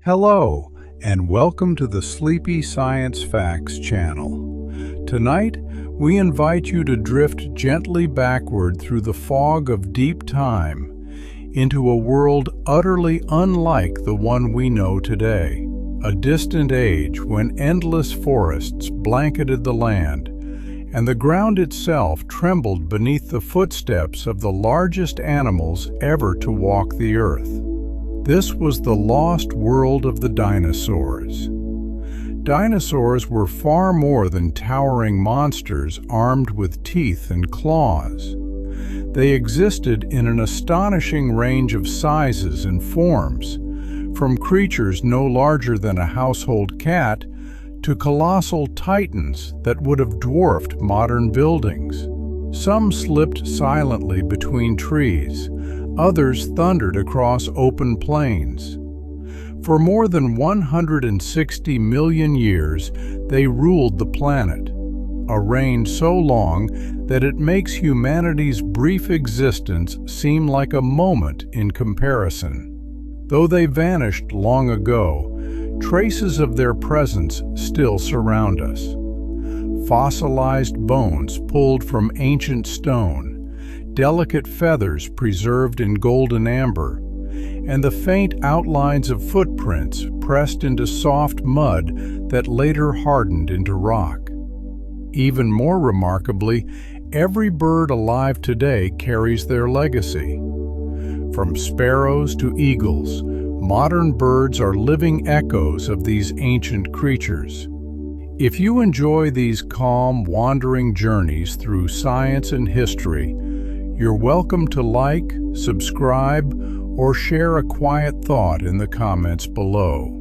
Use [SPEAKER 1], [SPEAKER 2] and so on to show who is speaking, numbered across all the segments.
[SPEAKER 1] Hello, and welcome to the Sleepy Science Facts channel. Tonight, we invite you to drift gently backward through the fog of deep time into a world utterly unlike the one we know today. A distant age when endless forests blanketed the land, and the ground itself trembled beneath the footsteps of the largest animals ever to walk the earth. This was the lost world of the dinosaurs. Dinosaurs were far more than towering monsters armed with teeth and claws. They existed in an astonishing range of sizes and forms, from creatures no larger than a household cat to colossal titans that would have dwarfed modern buildings. Some slipped silently between trees, others thundered across open plains. For more than 160 million years, they ruled the planet, a reign so long that it makes humanity's brief existence seem like a moment in comparison. Though they vanished long ago, traces of their presence still surround us. Fossilized bones pulled from ancient stone, delicate feathers preserved in golden amber, and the faint outlines of footprints pressed into soft mud that later hardened into rock. Even more remarkably, every bird alive today carries their legacy. From sparrows to eagles, modern birds are living echoes of these ancient creatures. If you enjoy these calm, wandering journeys through science and history, you're welcome to like, subscribe, or share a quiet thought in the comments below.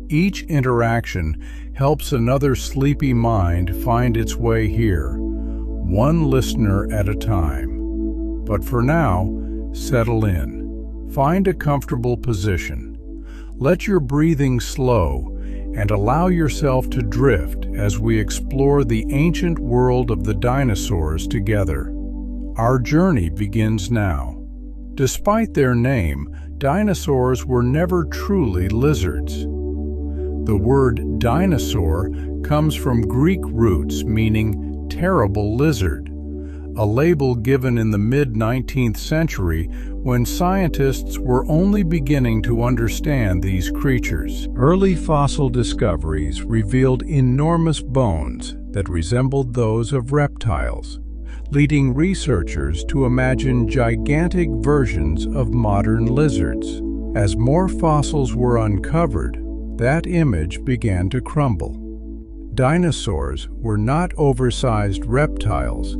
[SPEAKER 1] Each interaction helps another sleepy mind find its way here, one listener at a time. But for now, settle in. Find a comfortable position. Let your breathing slow and allow yourself to drift as we explore the ancient world of the dinosaurs together. Our journey begins now. Despite their name, dinosaurs were never truly lizards. The word dinosaur comes from Greek roots meaning terrible lizard, a label given in the mid-19th century when scientists were only beginning to understand these creatures. Early fossil discoveries revealed enormous bones that resembled those of reptiles, leading researchers to imagine gigantic versions of modern lizards. As more fossils were uncovered, that image began to crumble. Dinosaurs were not oversized reptiles,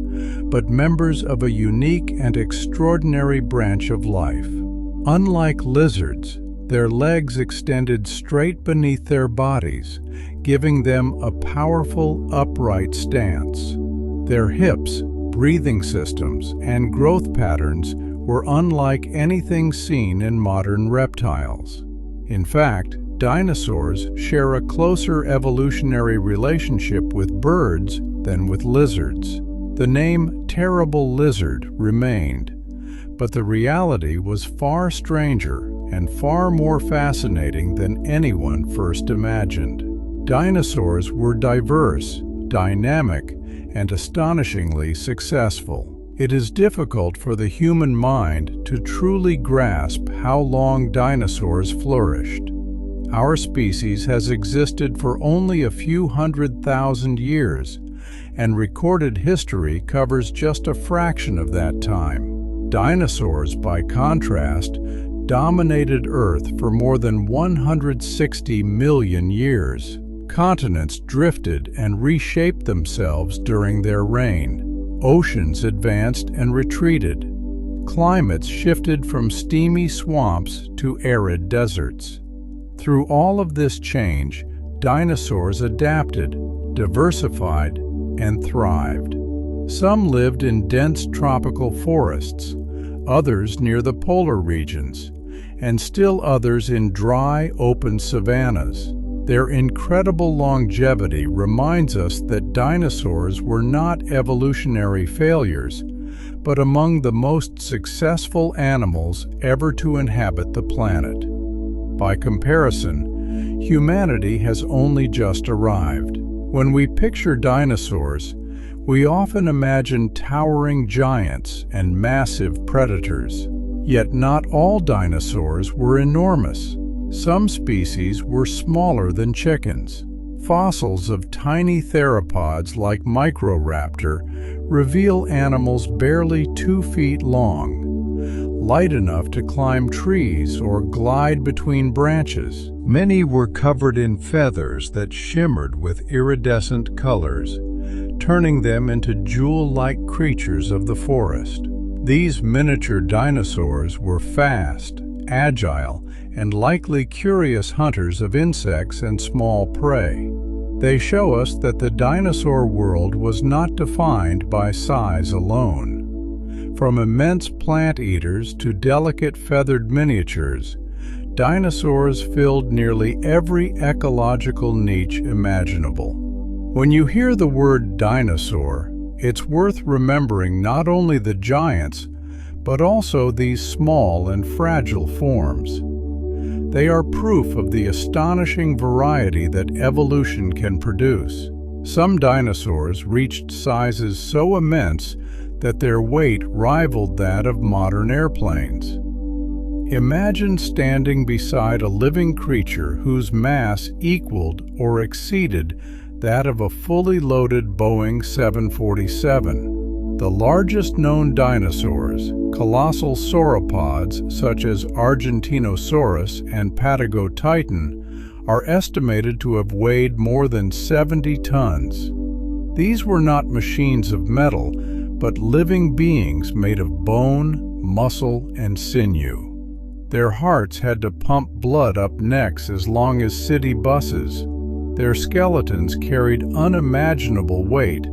[SPEAKER 1] but members of a unique and extraordinary branch of life. Unlike lizards, their legs extended straight beneath their bodies, giving them a powerful, upright stance. Their hips, breathing systems, and growth patterns were unlike anything seen in modern reptiles. In fact, dinosaurs share a closer evolutionary relationship with birds than with lizards. The name terrible lizard remained, but the reality was far stranger and far more fascinating than anyone first imagined. Dinosaurs were diverse, dynamic, and astonishingly successful. It is difficult for the human mind to truly grasp how long dinosaurs flourished. Our species has existed for only a few 100,000 years, and recorded history covers just a fraction of that time. Dinosaurs, by contrast, dominated Earth for more than 160 million years. Continents drifted and reshaped themselves during their reign. Oceans advanced and retreated. Climates shifted from steamy swamps to arid deserts. Through all of this change, dinosaurs adapted, diversified, and thrived. Some lived in dense tropical forests, others near the polar regions, and still others in dry, open savannas. Their incredible longevity reminds us that dinosaurs were not evolutionary failures, but among the most successful animals ever to inhabit the planet. By comparison, humanity has only just arrived. When we picture dinosaurs, we often imagine towering giants and massive predators. Yet not all dinosaurs were enormous. Some species were smaller than chickens. Fossils of tiny theropods like Microraptor reveal animals barely 2 feet long, light enough to climb trees or glide between branches. Many were covered in feathers that shimmered with iridescent colors, turning them into jewel-like creatures of the forest. These miniature dinosaurs were fast, agile, and likely curious hunters of insects and small prey. They show us that the dinosaur world was not defined by size alone. From immense plant eaters to delicate feathered miniatures, dinosaurs filled nearly every ecological niche imaginable. When you hear the word dinosaur, it's worth remembering not only the giants, but also these small and fragile forms. They are proof of the astonishing variety that evolution can produce. Some dinosaurs reached sizes so immense that their weight rivaled that of modern airplanes. Imagine standing beside a living creature whose mass equaled or exceeded that of a fully loaded Boeing 747. The largest known dinosaurs, colossal sauropods such as Argentinosaurus and Patagotitan, are estimated to have weighed more than 70 tons. These were not machines of metal, but living beings made of bone, muscle, and sinew. Their hearts had to pump blood up necks as long as city buses. Their skeletons carried unimaginable weight,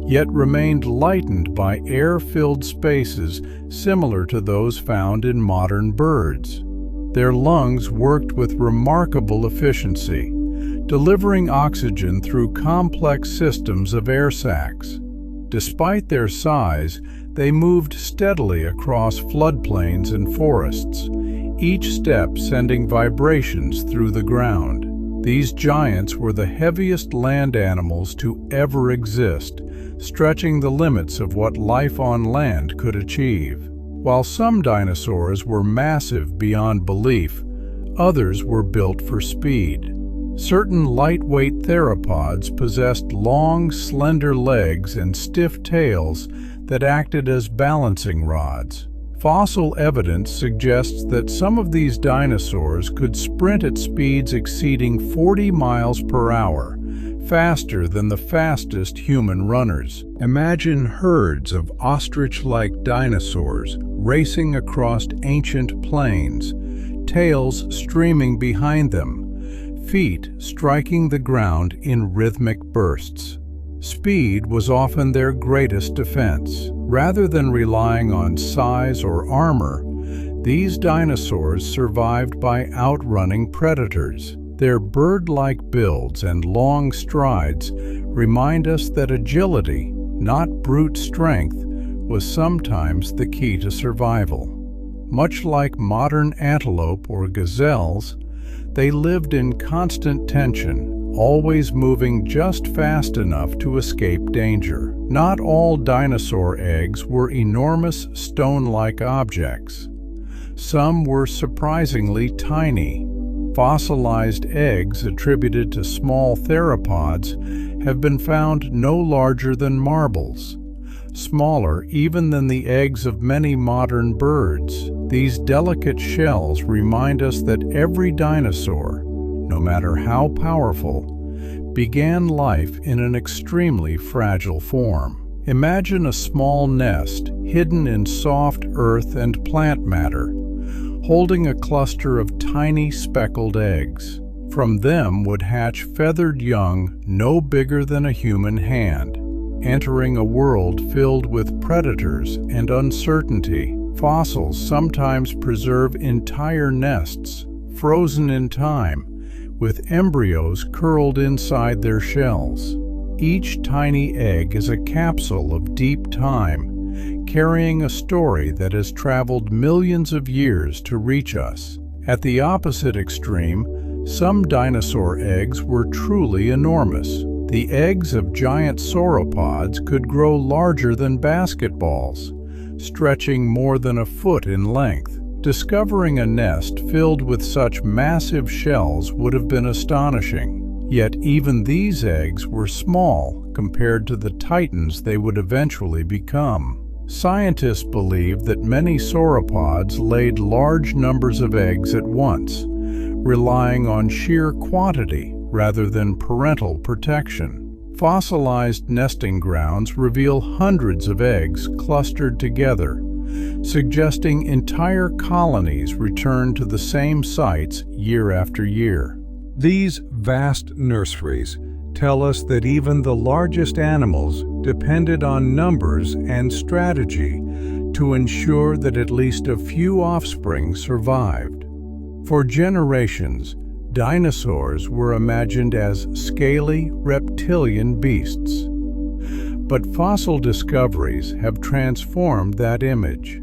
[SPEAKER 1] yet remained lightened by air-filled spaces similar to those found in modern birds. Their lungs worked with remarkable efficiency, delivering oxygen through complex systems of air sacs. Despite their size, they moved steadily across floodplains and forests, each step sending vibrations through the ground. These giants were the heaviest land animals to ever exist, stretching the limits of what life on land could achieve. While some dinosaurs were massive beyond belief, others were built for speed. Certain lightweight theropods possessed long, slender legs and stiff tails that acted as balancing rods. Fossil evidence suggests that some of these dinosaurs could sprint at speeds exceeding 40 miles per hour, faster than the fastest human runners. Imagine herds of ostrich-like dinosaurs racing across ancient plains, tails streaming behind them, feet striking the ground in rhythmic bursts. Speed was often their greatest defense. Rather than relying on size or armor, these dinosaurs survived by outrunning predators. Their bird-like builds and long strides remind us that agility, not brute strength, was sometimes the key to survival. Much like modern antelope or gazelles, they lived in constant tension, always moving just fast enough to escape danger. Not all dinosaur eggs were enormous stone-like objects. Some were surprisingly tiny. Fossilized eggs attributed to small theropods have been found no larger than marbles, smaller even than the eggs of many modern birds. These delicate shells remind us that every dinosaur, no matter how powerful, began life in an extremely fragile form. Imagine a small nest hidden in soft earth and plant matter, holding a cluster of tiny speckled eggs. From them would hatch feathered young no bigger than a human hand, entering a world filled with predators and uncertainty. Fossils sometimes preserve entire nests, frozen in time, with embryos curled inside their shells. Each tiny egg is a capsule of deep time, carrying a story that has traveled millions of years to reach us. At the opposite extreme, some dinosaur eggs were truly enormous. The eggs of giant sauropods could grow larger than basketballs, stretching more than a foot in length. Discovering a nest filled with such massive shells would have been astonishing. Yet even these eggs were small compared to the titans they would eventually become. Scientists believe that many sauropods laid large numbers of eggs at once, relying on sheer quantity rather than parental protection. Fossilized nesting grounds reveal hundreds of eggs clustered together, suggesting entire colonies return to the same sites year after year. These vast nurseries tell us that even the largest animals depended on numbers and strategy to ensure that at least a few offspring survived. For generations, dinosaurs were imagined as scaly, reptilian beasts. But fossil discoveries have transformed that image.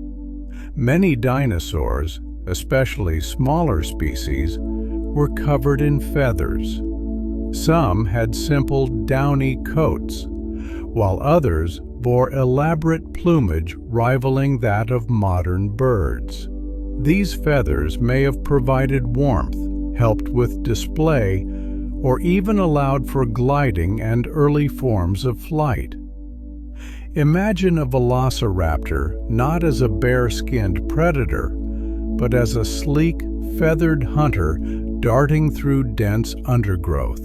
[SPEAKER 1] Many dinosaurs, especially smaller species, were covered in feathers. Some had simple downy coats, while others bore elaborate plumage rivaling that of modern birds. These feathers may have provided warmth, helped with display, or even allowed for gliding and early forms of flight. Imagine a velociraptor not as a bare-skinned predator, but as a sleek, feathered hunter darting through dense undergrowth.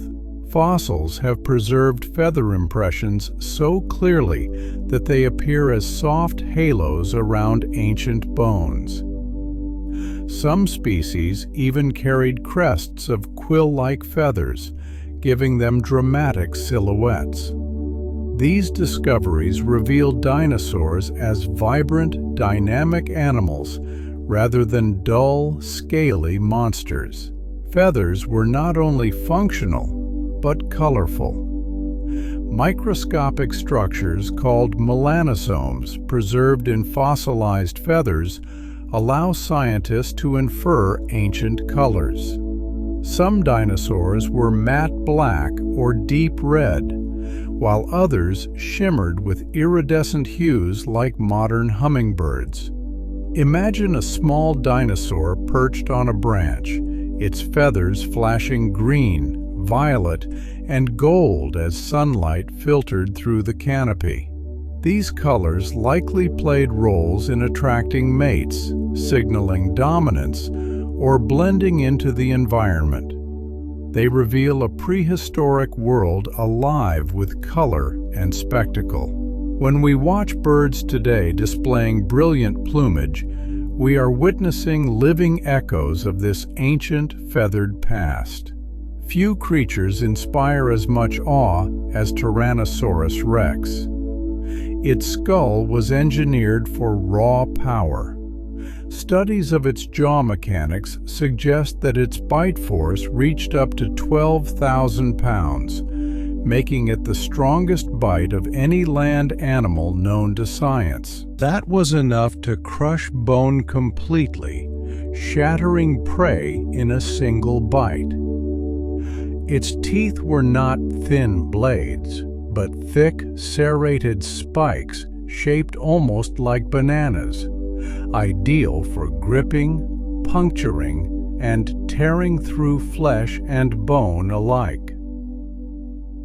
[SPEAKER 1] Fossils have preserved feather impressions so clearly that they appear as soft halos around ancient bones. Some species even carried crests of quill-like feathers, giving them dramatic silhouettes. These discoveries reveal dinosaurs as vibrant, dynamic animals rather than dull, scaly monsters. Feathers were not only functional, but colorful. Microscopic structures called melanosomes preserved in fossilized feathers allow scientists to infer ancient colors. Some dinosaurs were matte black or deep red, while others shimmered with iridescent hues like modern hummingbirds. Imagine a small dinosaur perched on a branch, its feathers flashing green, violet, and gold as sunlight filtered through the canopy. These colors likely played roles in attracting mates, signaling dominance, or blending into the environment. They reveal a prehistoric world alive with color and spectacle. When we watch birds today displaying brilliant plumage, we are witnessing living echoes of this ancient feathered past. Few creatures inspire as much awe as Tyrannosaurus rex. Its skull was engineered for raw power. Studies of its jaw mechanics suggest that its bite force reached up to 12,000 pounds, making it the strongest bite of any land animal known to science. That was enough to crush bone completely, shattering prey in a single bite. Its teeth were not thin blades, but thick, serrated spikes shaped almost like bananas, ideal for gripping, puncturing, and tearing through flesh and bone alike.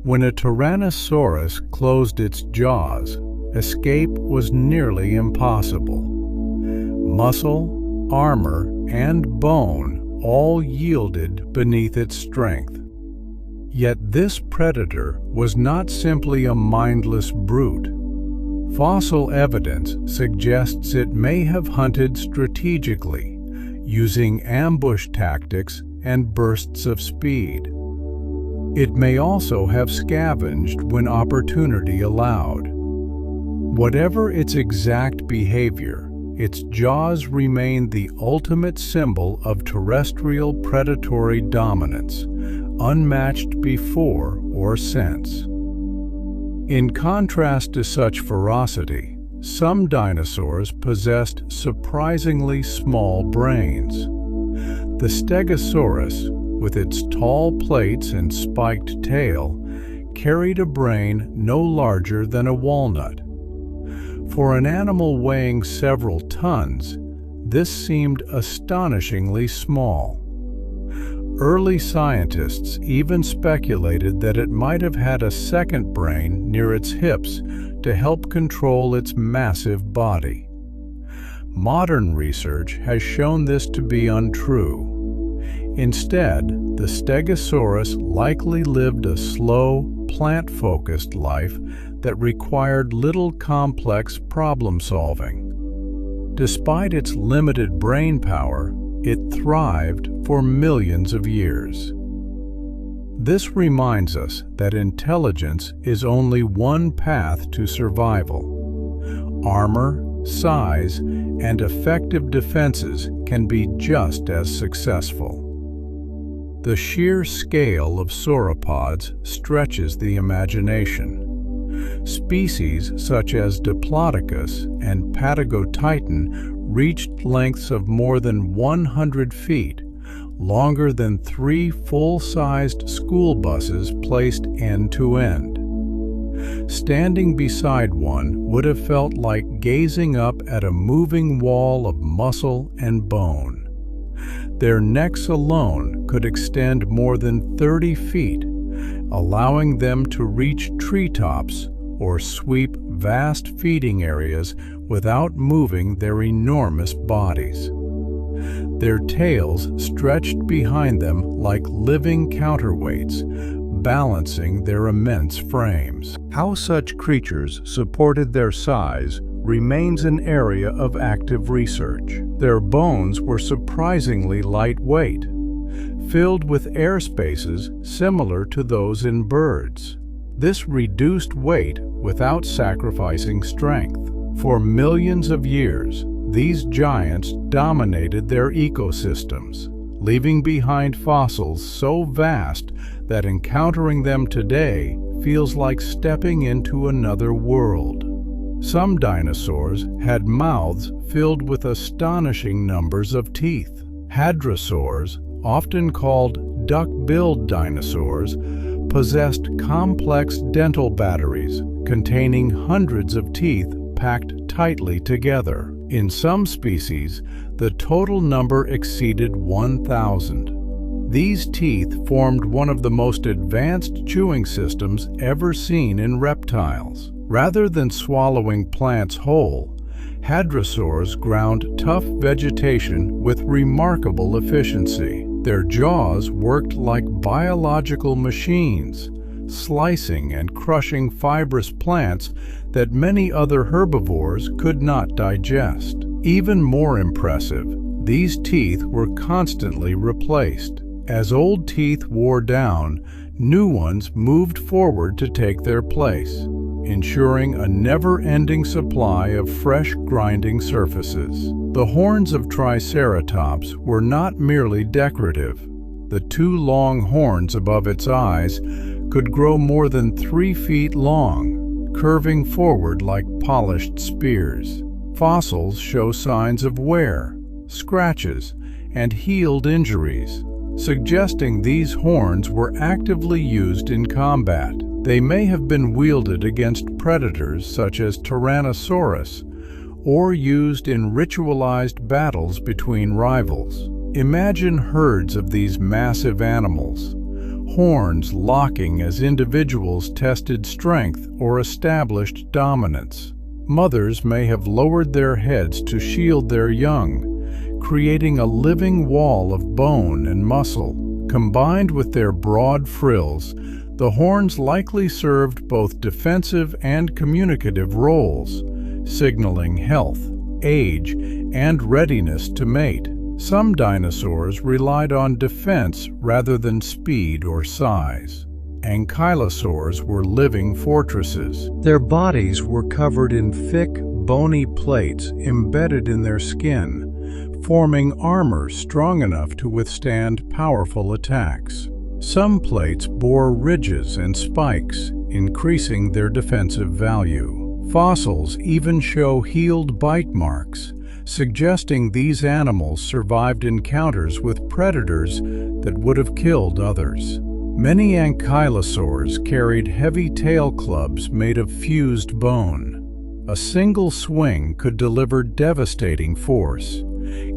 [SPEAKER 1] When a Tyrannosaurus closed its jaws, escape was nearly impossible. Muscle, armor, and bone all yielded beneath its strength. Yet this predator was not simply a mindless brute. Fossil evidence suggests it may have hunted strategically, using ambush tactics and bursts of speed. It may also have scavenged when opportunity allowed. Whatever its exact behavior, its jaws remain the ultimate symbol of terrestrial predatory dominance, unmatched before or since. In contrast to such ferocity, some dinosaurs possessed surprisingly small brains. The Stegosaurus, with its tall plates and spiked tail, carried a brain no larger than a walnut. For an animal weighing several tons, this seemed astonishingly small. Early scientists even speculated that it might have had a second brain near its hips to help control its massive body. Modern research has shown this to be untrue. Instead, the Stegosaurus likely lived a slow, plant-focused life that required little complex problem-solving. Despite its limited brain power, it thrived for millions of years. This reminds us that intelligence is only one path to survival. Armor, size, and effective defenses can be just as successful. The sheer scale of sauropods stretches the imagination. Species such as Diplodocus and Patagotitan reached lengths of more than 100 feet, longer than 3 full-sized school buses placed end to end. Standing beside one would have felt like gazing up at a moving wall of muscle and bone. Their necks alone could extend more than 30 feet, allowing them to reach treetops or sweep vast feeding areas without moving their enormous bodies. Their tails stretched behind them like living counterweights, balancing their immense frames. How such creatures supported their size remains an area of active research. Their bones were surprisingly lightweight, filled with air spaces similar to those in birds. This reduced weight without sacrificing strength. For millions of years, these giants dominated their ecosystems, leaving behind fossils so vast that encountering them today feels like stepping into another world. Some dinosaurs had mouths filled with astonishing numbers of teeth. Hadrosaurs, often called duck-billed dinosaurs, possessed complex dental batteries containing hundreds of teeth packed tightly together. In some species, the total number exceeded 1,000. These teeth formed one of the most advanced chewing systems ever seen in reptiles. Rather than swallowing plants whole, hadrosaurs ground tough vegetation with remarkable efficiency. Their jaws worked like biological machines, slicing and crushing fibrous plants that many other herbivores could not digest. Even more impressive, these teeth were constantly replaced. As old teeth wore down, new ones moved forward to take their place, ensuring a never-ending supply of fresh grinding surfaces. The horns of Triceratops were not merely decorative. The 2 long horns above its eyes could grow more than 3 feet long, curving forward like polished spears. Fossils show signs of wear, scratches, and healed injuries, suggesting these horns were actively used in combat. They may have been wielded against predators such as Tyrannosaurus, or used in ritualized battles between rivals. Imagine herds of these massive animals, horns locking as individuals tested strength or established dominance. Mothers may have lowered their heads to shield their young, creating a living wall of bone and muscle. Combined with their broad frills, the horns likely served both defensive and communicative roles, signaling health, age, and readiness to mate. Some dinosaurs relied on defense rather than speed or size. Ankylosaurs were living fortresses. Their bodies were covered in thick, bony plates embedded in their skin, forming armor strong enough to withstand powerful attacks. Some plates bore ridges and spikes, increasing their defensive value. Fossils even show healed bite marks, suggesting these animals survived encounters with predators that would have killed others. Many ankylosaurs carried heavy tail clubs made of fused bone. A single swing could deliver devastating force,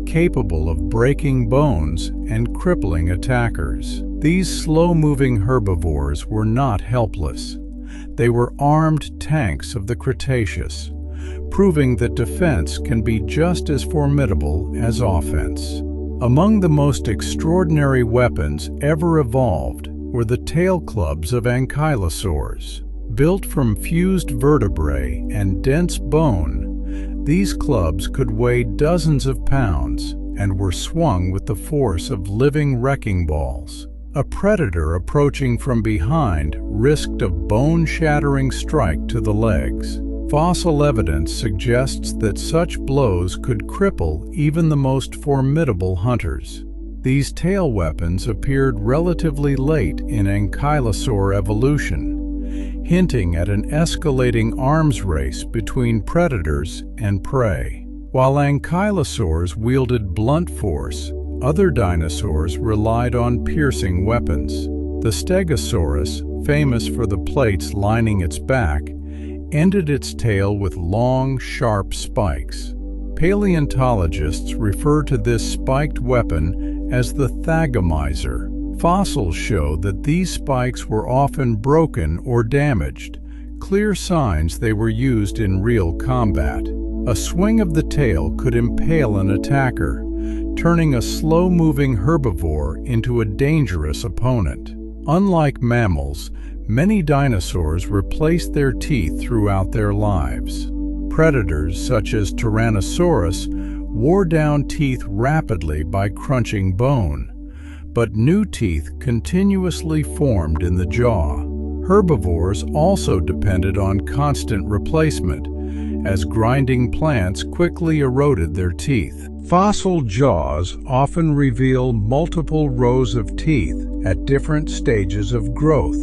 [SPEAKER 1] capable of breaking bones and crippling attackers. These slow-moving herbivores were not helpless. They were armed tanks of the Cretaceous, proving that defense can be just as formidable as offense. Among the most extraordinary weapons ever evolved were the tail clubs of ankylosaurs. Built from fused vertebrae and dense bone, these clubs could weigh dozens of pounds and were swung with the force of living wrecking balls. A predator approaching from behind risked a bone-shattering strike to the legs. Fossil evidence suggests that such blows could cripple even the most formidable hunters. These tail weapons appeared relatively late in ankylosaur evolution, hinting at an escalating arms race between predators and prey. While ankylosaurs wielded blunt force, other dinosaurs relied on piercing weapons. The Stegosaurus, famous for the plates lining its back, ended its tail with long, sharp spikes. Paleontologists refer to this spiked weapon as the thagomizer. Fossils show that these spikes were often broken or damaged, clear signs they were used in real combat. A swing of the tail could impale an attacker, turning a slow-moving herbivore into a dangerous opponent. Unlike mammals, many dinosaurs replaced their teeth throughout their lives. Predators such as Tyrannosaurus wore down teeth rapidly by crunching bone, but new teeth continuously formed in the jaw. Herbivores also depended on constant replacement, as grinding plants quickly eroded their teeth. Fossil jaws often reveal multiple rows of teeth at different stages of growth,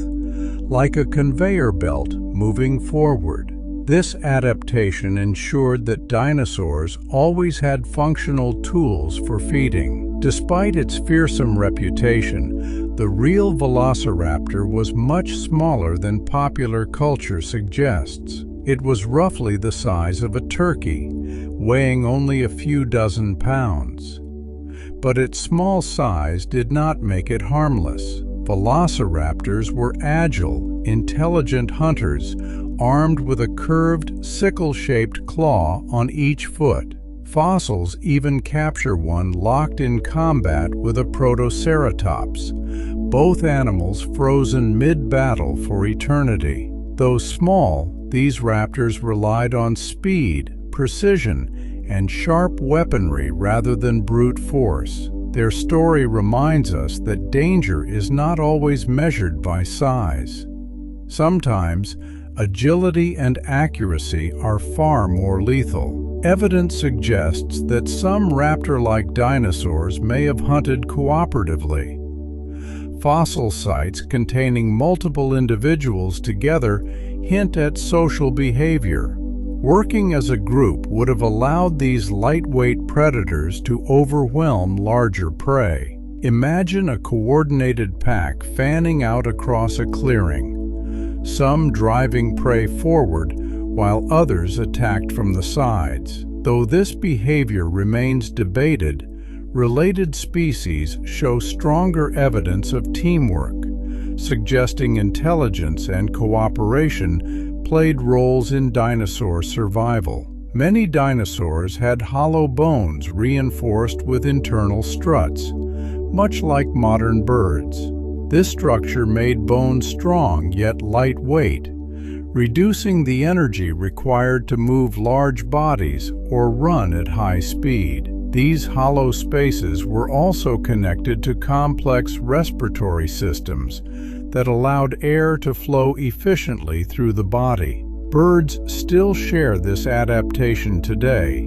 [SPEAKER 1] like a conveyor belt moving forward. This adaptation ensured that dinosaurs always had functional tools for feeding. Despite its fearsome reputation, the real velociraptor was much smaller than popular culture suggests. It was roughly the size of a turkey, weighing only a few dozen pounds. But its small size did not make it harmless. Velociraptors were agile, intelligent hunters, armed with a curved, sickle-shaped claw on each foot. Fossils even capture one locked in combat with a protoceratops, both animals frozen mid-battle for eternity. Though small, these raptors relied on speed, precision, and sharp weaponry rather than brute force. Their story reminds us that danger is not always measured by size. Sometimes, agility and accuracy are far more lethal. Evidence suggests that some raptor-like dinosaurs may have hunted cooperatively. Fossil sites containing multiple individuals together hint at social behavior. Working as a group would have allowed these lightweight predators to overwhelm larger prey. Imagine a coordinated pack fanning out across a clearing, some driving prey forward while others attacked from the sides. Though this behavior remains debated, related species show stronger evidence of teamwork, suggesting intelligence and cooperation played roles in dinosaur survival. Many dinosaurs had hollow bones reinforced with internal struts, much like modern birds. This structure made bones strong yet lightweight, reducing the energy required to move large bodies or run at high speed. These hollow spaces were also connected to complex respiratory systems that allowed air to flow efficiently through the body. Birds still share this adaptation today,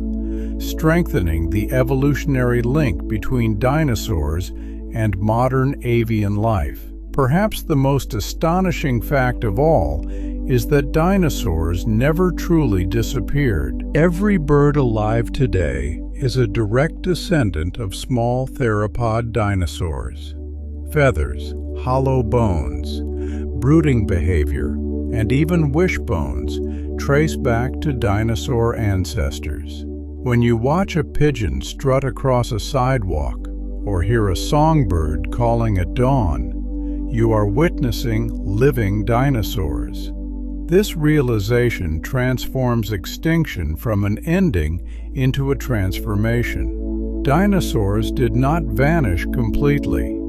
[SPEAKER 1] strengthening the evolutionary link between dinosaurs and modern avian life. Perhaps the most astonishing fact of all is that dinosaurs never truly disappeared. Every bird alive today is a direct descendant of small theropod dinosaurs. Feathers, hollow bones, brooding behavior, and even wishbones trace back to dinosaur ancestors. When you watch a pigeon strut across a sidewalk or hear a songbird calling at dawn, you are witnessing living dinosaurs. This realization transforms extinction from an ending into a transformation. Dinosaurs did not vanish completely.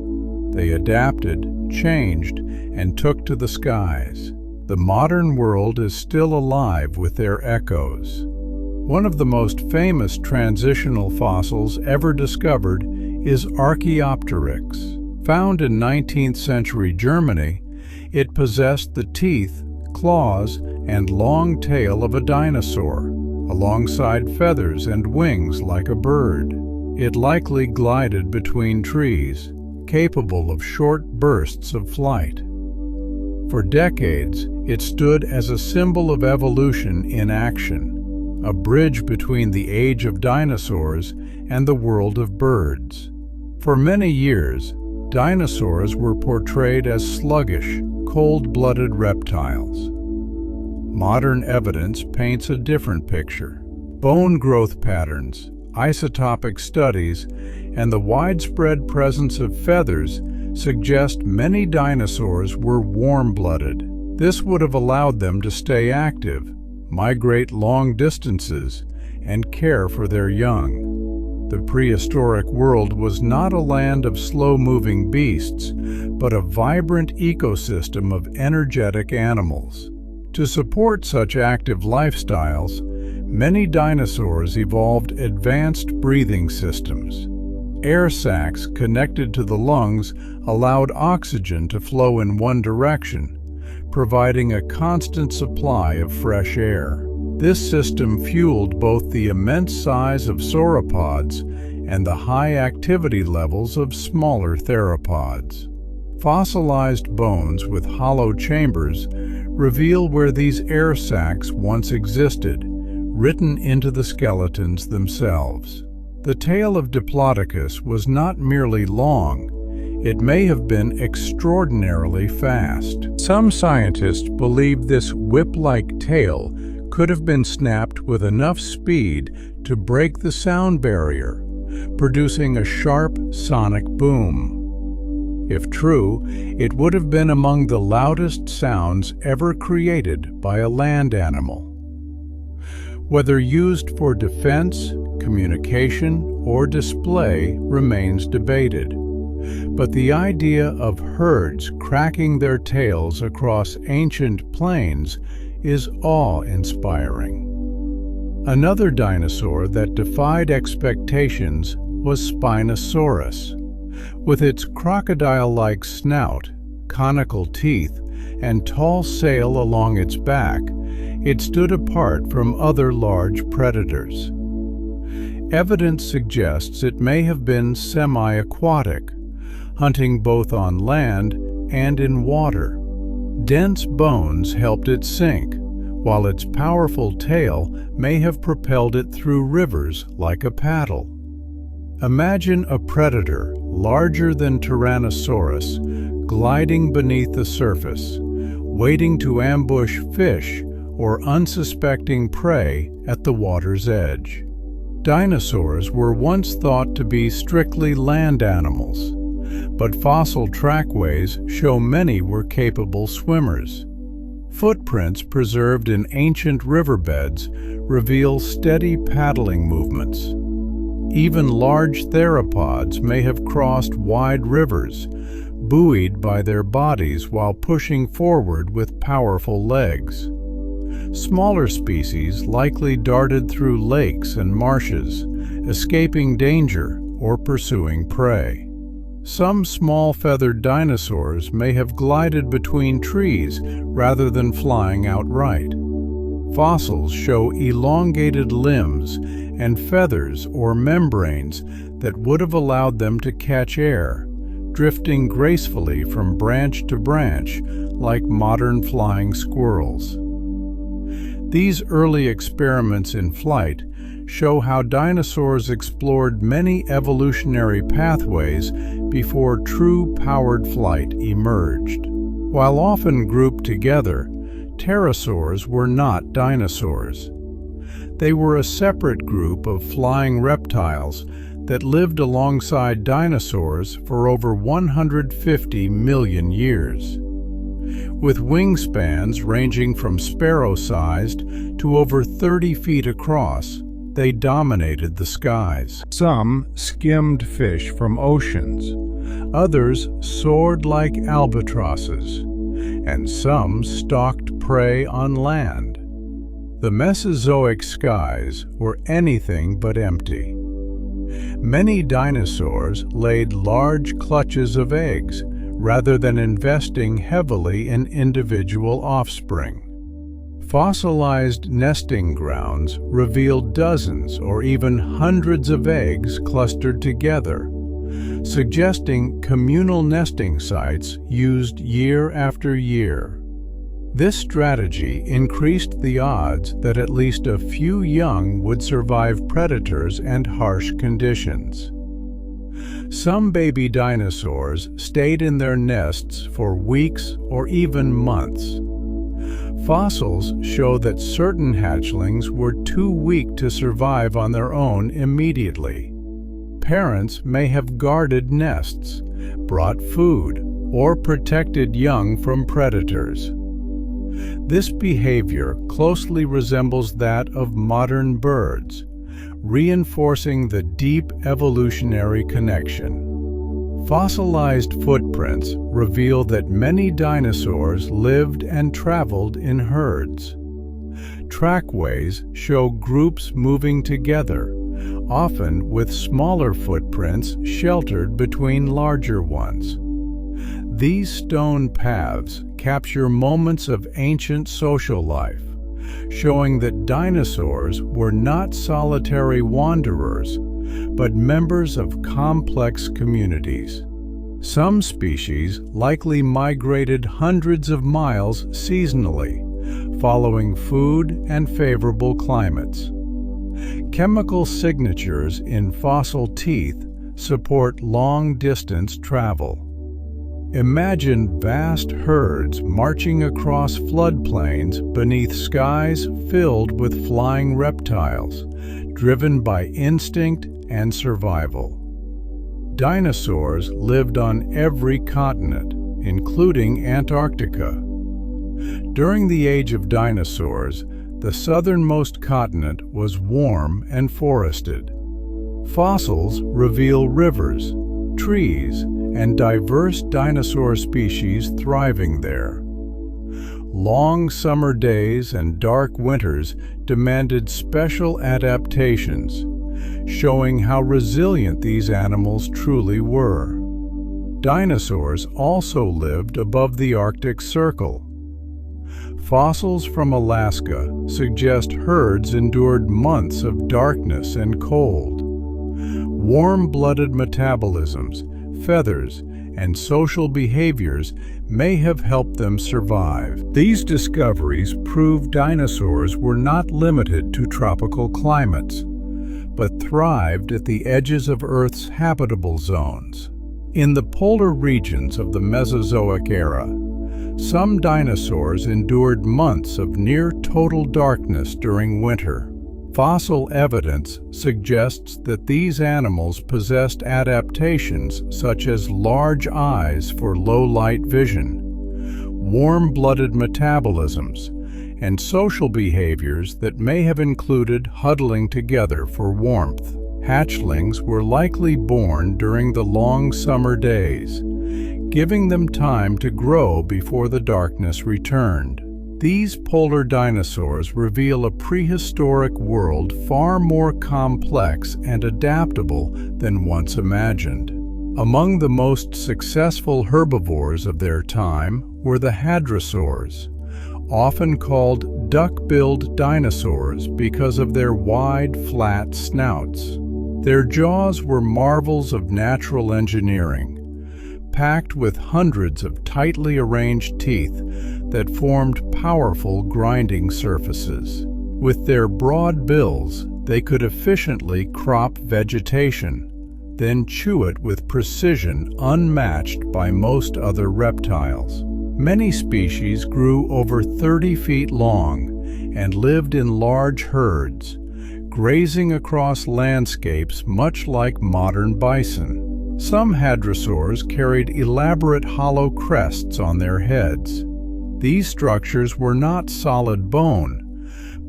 [SPEAKER 1] They adapted, changed, and took to the skies. The modern world is still alive with their echoes. One of the most famous transitional fossils ever discovered is Archaeopteryx. Found in 19th century Germany, it possessed the teeth, claws, and long tail of a dinosaur, alongside feathers and wings like a bird. It likely glided between trees, capable of short bursts of flight. For decades, it stood as a symbol of evolution in action, a bridge between the age of dinosaurs and the world of birds. For many years, dinosaurs were portrayed as sluggish, cold-blooded reptiles. Modern evidence paints a different picture. Bone growth patterns, isotopic studies, and the widespread presence of feathers suggest many dinosaurs were warm-blooded. This would have allowed them to stay active, migrate long distances, and care for their young. The prehistoric world was not a land of slow-moving beasts, but a vibrant ecosystem of energetic animals. To support such active lifestyles, many dinosaurs evolved advanced breathing systems. Air sacs connected to the lungs allowed oxygen to flow in one direction, providing a constant supply of fresh air. This system fueled both the immense size of sauropods and the high activity levels of smaller theropods. Fossilized bones with hollow chambers reveal where these air sacs once existed, written into the skeletons themselves. The tail of Diplodocus was not merely long, it may have been extraordinarily fast. Some scientists believe this whip-like tail could have been snapped with enough speed to break the sound barrier, producing a sharp sonic boom. If true, it would have been among the loudest sounds ever created by a land animal. Whether used for defense, communication, or display remains debated. But the idea of herds cracking their tails across ancient plains is awe-inspiring. Another dinosaur that defied expectations was Spinosaurus. With its crocodile-like snout, conical teeth, and tall sail along its back, it stood apart from other large predators. Evidence suggests it may have been semi-aquatic, hunting both on land and in water. Dense bones helped it sink, while its powerful tail may have propelled it through rivers like a paddle. Imagine a predator larger than Tyrannosaurus gliding beneath the surface, waiting to ambush fish or unsuspecting prey at the water's edge. Dinosaurs were once thought to be strictly land animals, but fossil trackways show many were capable swimmers. Footprints preserved in ancient riverbeds reveal steady paddling movements. Even large theropods may have crossed wide rivers, buoyed by their bodies while pushing forward with powerful legs. Smaller species likely darted through lakes and marshes, escaping danger or pursuing prey. Some small feathered dinosaurs may have glided between trees rather than flying outright. Fossils show elongated limbs and feathers or membranes that would have allowed them to catch air, drifting gracefully from branch to branch like modern flying squirrels. These early experiments in flight show how dinosaurs explored many evolutionary pathways before true powered flight emerged. While often grouped together, pterosaurs were not dinosaurs. They were a separate group of flying reptiles that lived alongside dinosaurs for over 150 million years. With wingspans ranging from sparrow-sized to over 30 feet across, they dominated the skies. Some skimmed fish from oceans, others soared like albatrosses, and some stalked prey on land. The Mesozoic skies were anything but empty. Many dinosaurs laid large clutches of eggs rather than investing heavily in individual offspring. Fossilized nesting grounds revealed dozens or even hundreds of eggs clustered together, suggesting communal nesting sites used year after year. This strategy increased the odds that at least a few young would survive predators and harsh conditions. Some baby dinosaurs stayed in their nests for weeks or even months. Fossils show that certain hatchlings were too weak to survive on their own immediately. Parents may have guarded nests, brought food, or protected young from predators. This behavior closely resembles that of modern birds, reinforcing the deep evolutionary connection. Fossilized footprints reveal that many dinosaurs lived and traveled in herds. Trackways show groups moving together, often with smaller footprints sheltered between larger ones. These stone paths capture moments of ancient social life, showing that dinosaurs were not solitary wanderers, but members of complex communities. Some species likely migrated hundreds of miles seasonally, following food and favorable climates. Chemical signatures in fossil teeth support long-distance travel. Imagine vast herds marching across floodplains beneath skies filled with flying reptiles, driven by instinct and survival. Dinosaurs lived on every continent, including Antarctica. During the age of dinosaurs, the southernmost continent was warm and forested. Fossils reveal rivers, trees, and diverse dinosaur species thriving there. Long summer days and dark winters demanded special adaptations, showing how resilient these animals truly were. Dinosaurs also lived above the Arctic Circle. Fossils from Alaska suggest herds endured months of darkness and cold. Warm-blooded metabolisms, feathers, and social behaviors may have helped them survive. These discoveries prove dinosaurs were not limited to tropical climates, but thrived at the edges of Earth's habitable zones. In the polar regions of the Mesozoic era, some dinosaurs endured months of near-total darkness during winter. Fossil evidence suggests that these animals possessed adaptations such as large eyes for low-light vision, warm-blooded metabolisms, and social behaviors that may have included huddling together for warmth. Hatchlings were likely born during the long summer days, giving them time to grow before the darkness returned. These polar dinosaurs reveal a prehistoric world far more complex and adaptable than once imagined. Among the most successful herbivores of their time were the hadrosaurs, often called duck-billed dinosaurs because of their wide, flat snouts. Their jaws were marvels of natural engineering, packed with hundreds of tightly arranged teeth that formed powerful grinding surfaces. With their broad bills, they could efficiently crop vegetation, then chew it with precision unmatched by most other reptiles. Many species grew over 30 feet long and lived in large herds, grazing across landscapes much like modern bison. Some hadrosaurs carried elaborate hollow crests on their heads. These structures were not solid bone,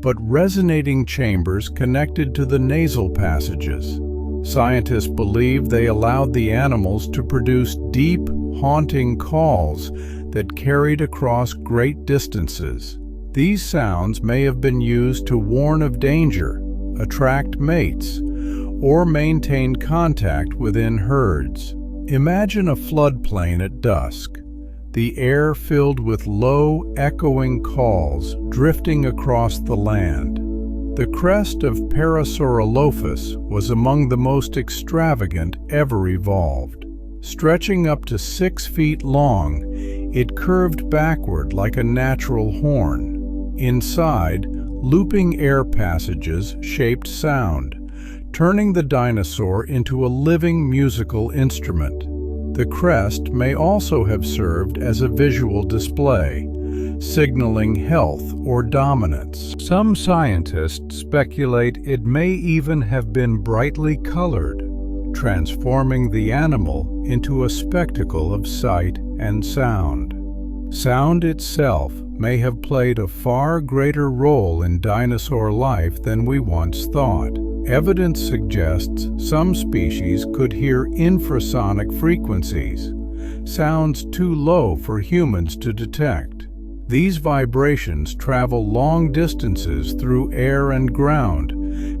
[SPEAKER 1] but resonating chambers connected to the nasal passages. Scientists believe they allowed the animals to produce deep, haunting calls that carried across great distances. These sounds may have been used to warn of danger, attract mates, or maintain contact within herds. Imagine a floodplain at dusk, the air filled with low, echoing calls drifting across the land. The crest of Parasaurolophus was among the most extravagant ever evolved. Stretching up to 6 feet long, it curved backward like a natural horn. Inside, looping air passages shaped sound, turning the dinosaur into a living musical instrument. The crest may also have served as a visual display, signaling health or dominance. Some scientists speculate it may even have been brightly colored, transforming the animal into a spectacle of sight and sound. Sound itself may have played a far greater role in dinosaur life than we once thought. Evidence suggests some species could hear infrasonic frequencies, sounds too low for humans to detect. These vibrations travel long distances through air and ground,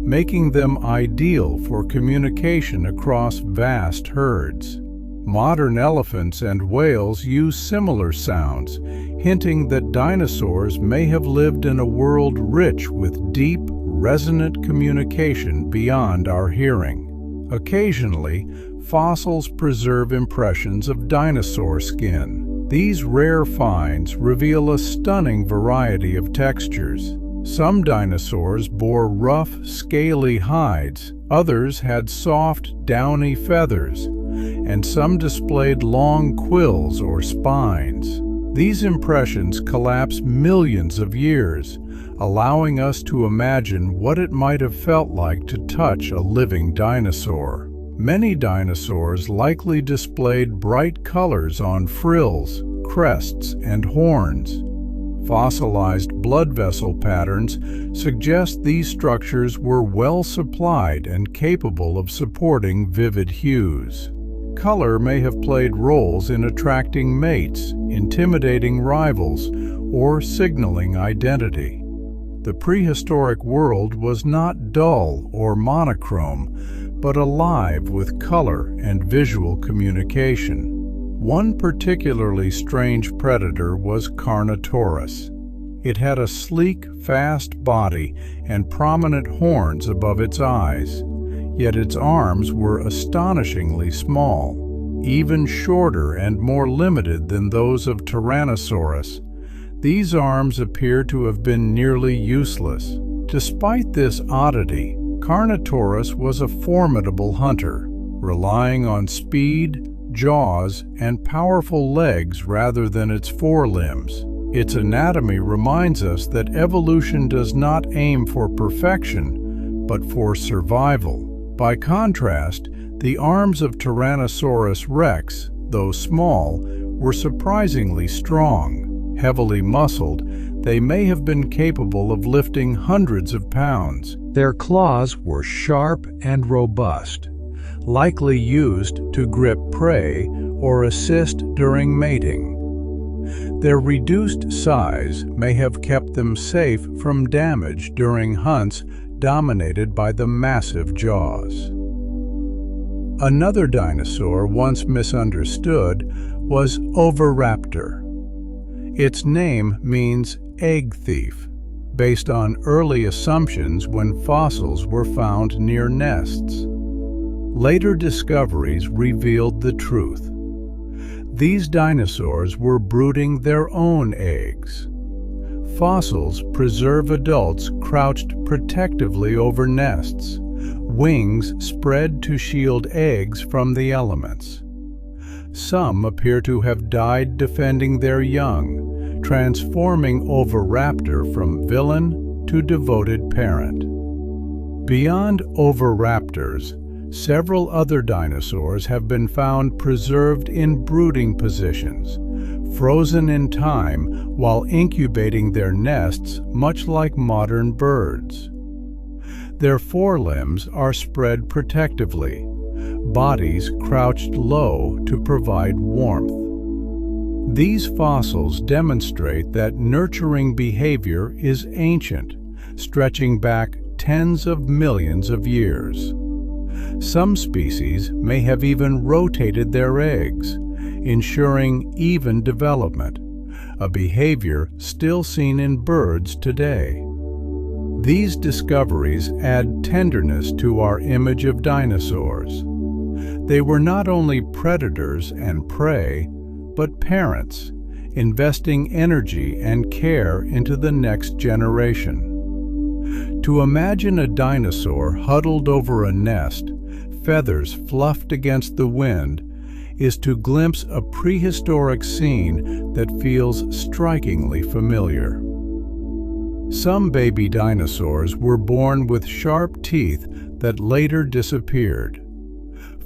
[SPEAKER 1] making them ideal for communication across vast herds. Modern elephants and whales use similar sounds, hinting that dinosaurs may have lived in a world rich with deep, resonant communication beyond our hearing. Occasionally, fossils preserve impressions of dinosaur skin. These rare finds reveal a stunning variety of textures. Some dinosaurs bore rough, scaly hides, others had soft, downy feathers, and some displayed long quills or spines. These impressions collapse millions of years, allowing us to imagine what it might have felt like to touch a living dinosaur. Many dinosaurs likely displayed bright colors on frills, crests, and horns. Fossilized blood vessel patterns suggest these structures were well supplied and capable of supporting vivid hues. Color may have played roles in attracting mates, intimidating rivals, or signaling identity. The prehistoric world was not dull or monochrome, but alive with color and visual communication. One particularly strange predator was Carnotaurus. It had a sleek, fast body and prominent horns above its eyes, yet its arms were astonishingly small, even shorter and more limited than those of Tyrannosaurus. These arms appear to have been nearly useless. Despite this oddity, Carnotaurus was a formidable hunter, relying on speed, jaws, and powerful legs rather than its forelimbs. Its anatomy reminds us that evolution does not aim for perfection, but for survival. By contrast, the arms of Tyrannosaurus rex, though small, were surprisingly strong. Heavily muscled, they may have been capable of lifting hundreds of pounds. Their claws were sharp and robust, likely used to grip prey or assist during mating. Their reduced size may have kept them safe from damage during hunts dominated by the massive jaws. Another dinosaur once misunderstood was Oviraptor. Its name means egg thief, based on early assumptions when fossils were found near nests. Later discoveries revealed the truth. These dinosaurs were brooding their own eggs. Fossils preserve adults crouched protectively over nests, wings spread to shield eggs from the elements. Some appear to have died defending their young, transforming Oviraptor from villain to devoted parent. Beyond Oviraptors, several other dinosaurs have been found preserved in brooding positions, frozen in time while incubating their nests, much like modern birds. Their forelimbs are spread protectively, bodies crouched low to provide warmth. These fossils demonstrate that nurturing behavior is ancient, stretching back tens of millions of years. Some species may have even rotated their eggs, ensuring even development, a behavior still seen in birds today. These discoveries add tenderness to our image of dinosaurs. They were not only predators and prey, but parents, investing energy and care into the next generation. To imagine a dinosaur huddled over a nest, feathers fluffed against the wind, is to glimpse a prehistoric scene that feels strikingly familiar. Some baby dinosaurs were born with sharp teeth that later disappeared.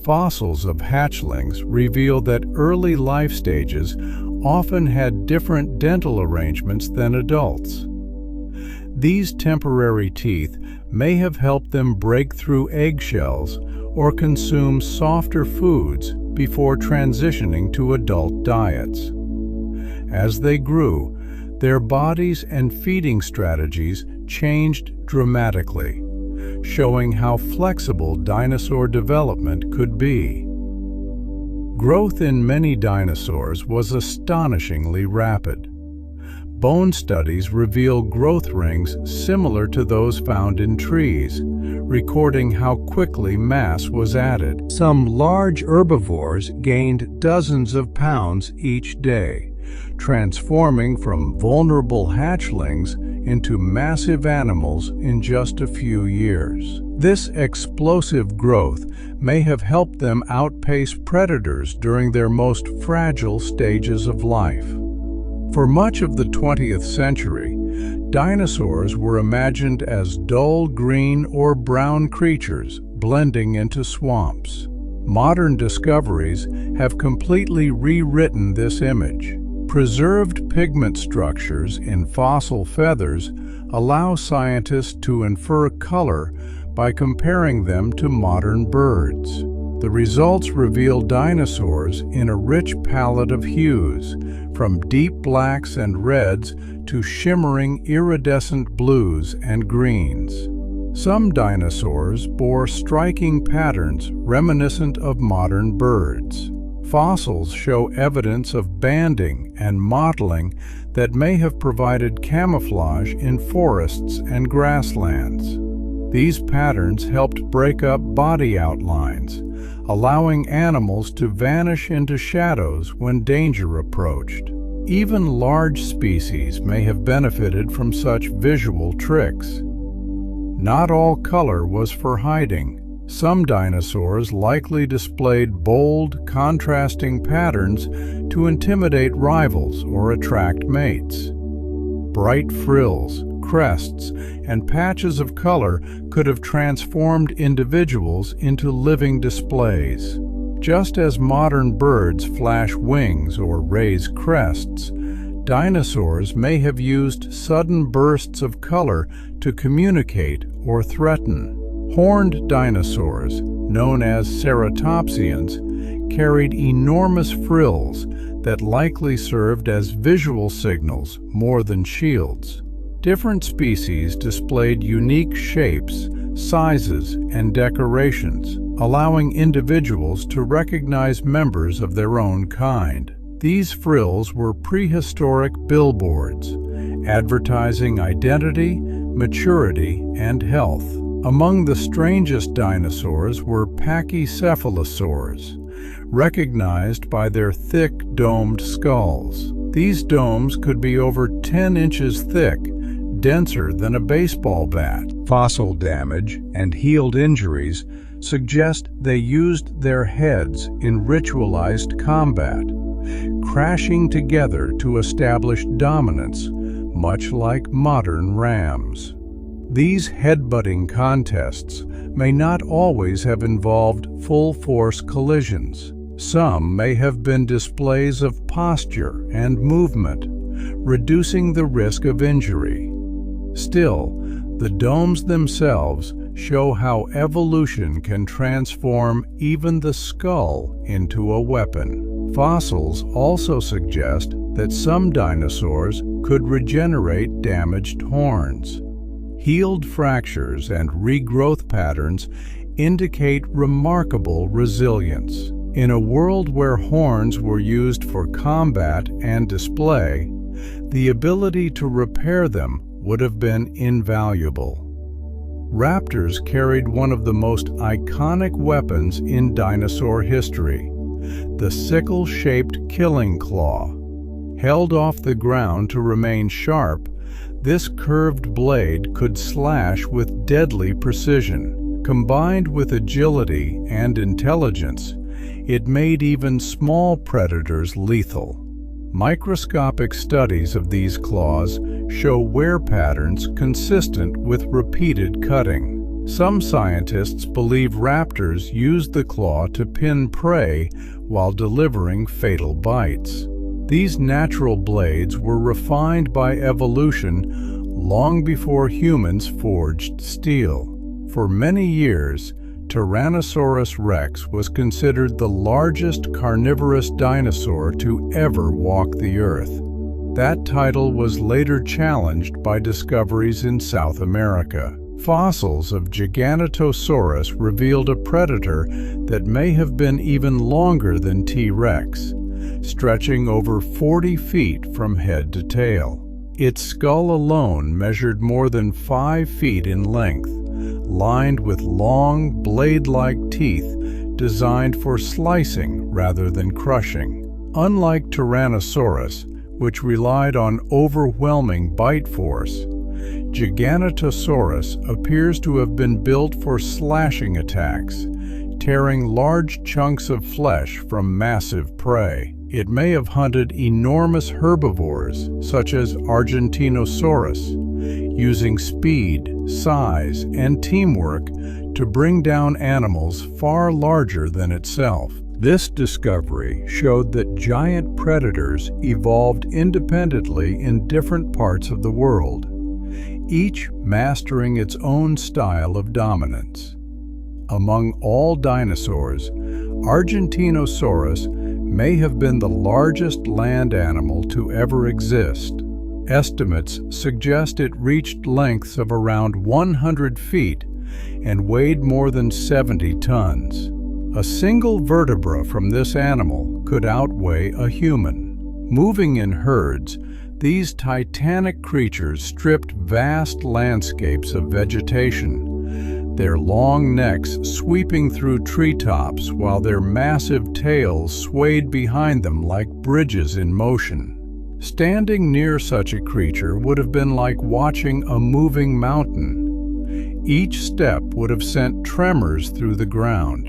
[SPEAKER 1] Fossils of hatchlings reveal that early life stages often had different dental arrangements than adults. These temporary teeth may have helped them break through eggshells or consume softer foods before transitioning to adult diets. As they grew, their bodies and feeding strategies changed dramatically, showing how flexible dinosaur development could be. Growth in many dinosaurs was astonishingly rapid. Bone studies reveal growth rings similar to those found in trees, recording how quickly mass was added. Some large herbivores gained dozens of pounds each day, transforming from vulnerable hatchlings into massive animals in just a few years. This explosive growth may have helped them outpace predators during their most fragile stages of life. For much of the 20th century, dinosaurs were imagined as dull green or brown creatures blending into swamps. Modern discoveries have completely rewritten this image. Preserved pigment structures in fossil feathers allow scientists to infer color by comparing them to modern birds. The results reveal dinosaurs in a rich palette of hues, from deep blacks and reds to shimmering iridescent blues and greens. Some dinosaurs bore striking patterns reminiscent of modern birds. Fossils show evidence of banding and mottling that may have provided camouflage in forests and grasslands. These patterns helped break up body outlines, allowing animals to vanish into shadows when danger approached. Even large species may have benefited from such visual tricks. Not all color was for hiding. Some dinosaurs likely displayed bold, contrasting patterns to intimidate rivals or attract mates. Bright frills, crests, and patches of color could have transformed individuals into living displays. Just as modern birds flash wings or raise crests, dinosaurs may have used sudden bursts of color to communicate or threaten. Horned dinosaurs, known as ceratopsians, carried enormous frills that likely served as visual signals more than shields. Different species displayed unique shapes, sizes, and decorations, allowing individuals to recognize members of their own kind. These frills were prehistoric billboards, advertising identity, maturity, and health. Among the strangest dinosaurs were pachycephalosaurs, recognized by their thick, domed skulls. These domes could be over 10 inches thick, denser than a baseball bat. Fossil damage and healed injuries suggest they used their heads in ritualized combat, crashing together to establish dominance, much like modern rams. These headbutting contests may not always have involved full-force collisions. Some may have been displays of posture and movement, reducing the risk of injury. Still, the domes themselves show how evolution can transform even the skull into a weapon. Fossils also suggest that some dinosaurs could regenerate damaged horns. Healed fractures and regrowth patterns indicate remarkable resilience. In a world where horns were used for combat and display, the ability to repair them would have been invaluable. Raptors carried one of the most iconic weapons in dinosaur history, the sickle-shaped killing claw. Held off the ground to remain sharp, this curved blade could slash with deadly precision. Combined with agility and intelligence, it made even small predators lethal. Microscopic studies of these claws show wear patterns consistent with repeated cutting. Some scientists believe raptors used the claw to pin prey while delivering fatal bites. These natural blades were refined by evolution long before humans forged steel. For many years, Tyrannosaurus rex was considered the largest carnivorous dinosaur to ever walk the earth. That title was later challenged by discoveries in South America. Fossils of Giganotosaurus revealed a predator that may have been even longer than T-Rex, stretching over 40 feet from head to tail. Its skull alone measured more than 5 feet in length, lined with long, blade-like teeth designed for slicing rather than crushing. Unlike Tyrannosaurus, which relied on overwhelming bite force, Giganotosaurus appears to have been built for slashing attacks, tearing large chunks of flesh from massive prey. It may have hunted enormous herbivores, such as Argentinosaurus, using speed, size, and teamwork to bring down animals far larger than itself. This discovery showed that giant predators evolved independently in different parts of the world, each mastering its own style of dominance. Among all dinosaurs, Argentinosaurus may have been the largest land animal to ever exist. Estimates suggest it reached lengths of around 100 feet and weighed more than 70 tons. A single vertebra from this animal could outweigh a human. Moving in herds, these titanic creatures stripped vast landscapes of vegetation, their long necks sweeping through treetops while their massive tails swayed behind them like bridges in motion. Standing near such a creature would have been like watching a moving mountain. Each step would have sent tremors through the ground.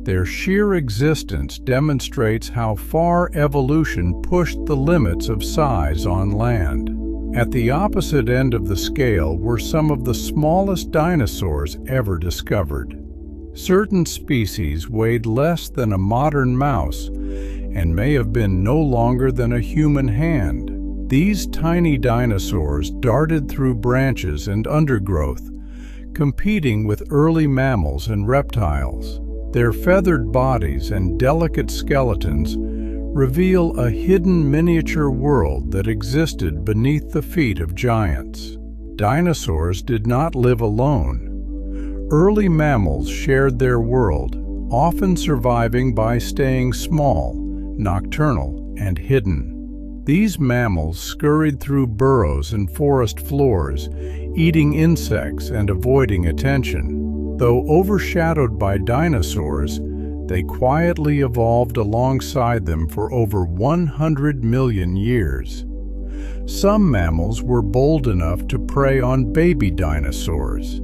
[SPEAKER 1] Their sheer existence demonstrates how far evolution pushed the limits of size on land. At the opposite end of the scale were some of the smallest dinosaurs ever discovered. Certain species weighed less than a modern mouse and may have been no longer than a human hand. These tiny dinosaurs darted through branches and undergrowth, competing with early mammals and reptiles. Their feathered bodies and delicate skeletons reveal a hidden miniature world that existed beneath the feet of giants. Dinosaurs did not live alone. Early mammals shared their world, often surviving by staying small, nocturnal, and hidden. These mammals scurried through burrows and forest floors, eating insects and avoiding attention. Though overshadowed by dinosaurs, They quietly evolved alongside them for over 100 million years. Some mammals were bold enough to prey on baby dinosaurs.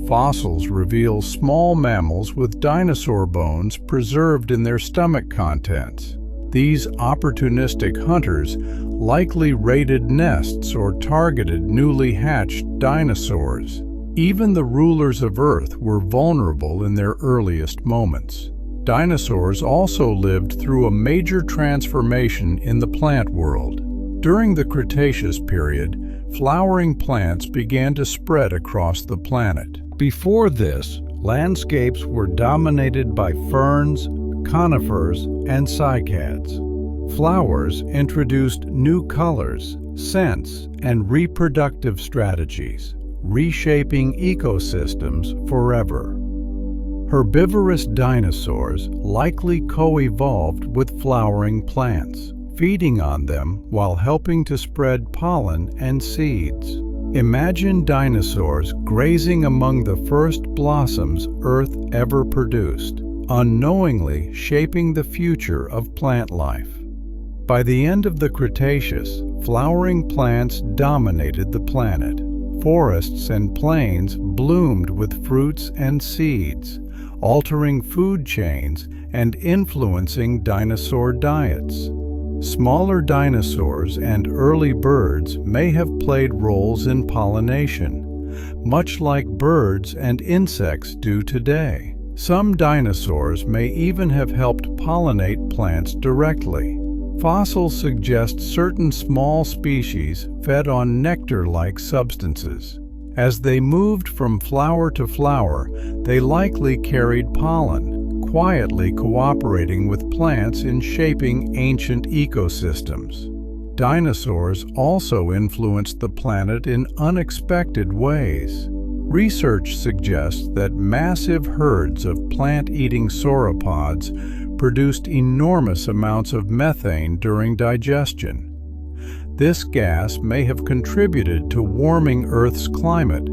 [SPEAKER 1] Fossils reveal small mammals with dinosaur bones preserved in their stomach contents. These opportunistic hunters likely raided nests or targeted newly hatched dinosaurs. Even the rulers of Earth were vulnerable in their earliest moments. Dinosaurs also lived through a major transformation in the plant world. During the Cretaceous period, flowering plants began to spread across the planet. Before this, landscapes were dominated by ferns, conifers, and cycads. Flowers introduced new colors, scents, and reproductive strategies, reshaping ecosystems forever. Herbivorous dinosaurs likely co-evolved with flowering plants, feeding on them while helping to spread pollen and seeds. Imagine dinosaurs grazing among the first blossoms Earth ever produced, unknowingly shaping the future of plant life. By the end of the Cretaceous, flowering plants dominated the planet. Forests and plains bloomed with fruits and seeds, altering food chains and influencing dinosaur diets. Smaller dinosaurs and early birds may have played roles in pollination, much like birds and insects do today. Some dinosaurs may even have helped pollinate plants directly. Fossils suggest certain small species fed on nectar-like substances. As they moved from flower to flower, they likely carried pollen, quietly cooperating with plants in shaping ancient ecosystems. Dinosaurs also influenced the planet in unexpected ways. Research suggests that massive herds of plant-eating sauropods produced enormous amounts of methane during digestion. This gas may have contributed to warming Earth's climate,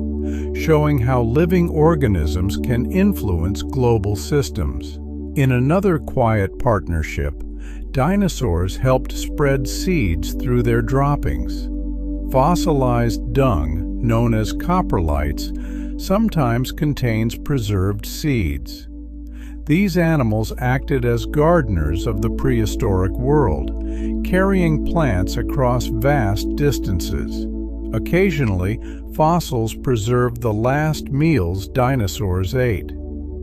[SPEAKER 1] showing how living organisms can influence global systems. In another quiet partnership, dinosaurs helped spread seeds through their droppings. Fossilized dung, known as coprolites, sometimes contains preserved seeds. These animals acted as gardeners of the prehistoric world, carrying plants across vast distances. Occasionally, fossils preserved the last meals dinosaurs ate.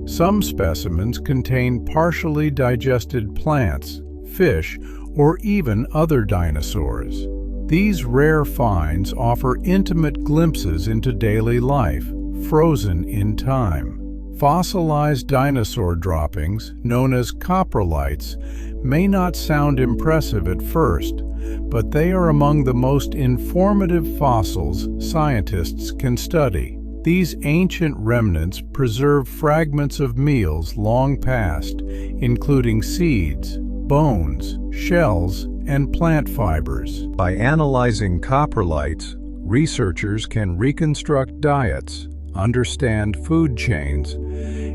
[SPEAKER 1] Some specimens contain partially digested plants, fish, or even other dinosaurs. These rare finds offer intimate glimpses into daily life, frozen in time. Fossilized dinosaur droppings, known as coprolites, may not sound impressive at first, but they are among the most informative fossils scientists can study. These ancient remnants preserve fragments of meals long past, including seeds, bones, shells, and plant fibers. By analyzing coprolites, researchers can reconstruct diets, understand food chains,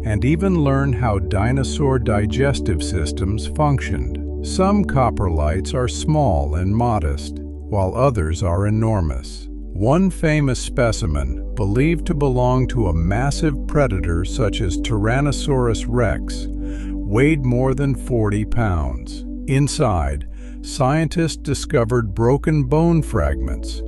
[SPEAKER 1] and even learn how dinosaur digestive systems functioned. Some coprolites are small and modest, while others are enormous. One famous specimen, believed to belong to a massive predator such as Tyrannosaurus rex, weighed more than 40 pounds. Inside, scientists discovered broken bone fragments,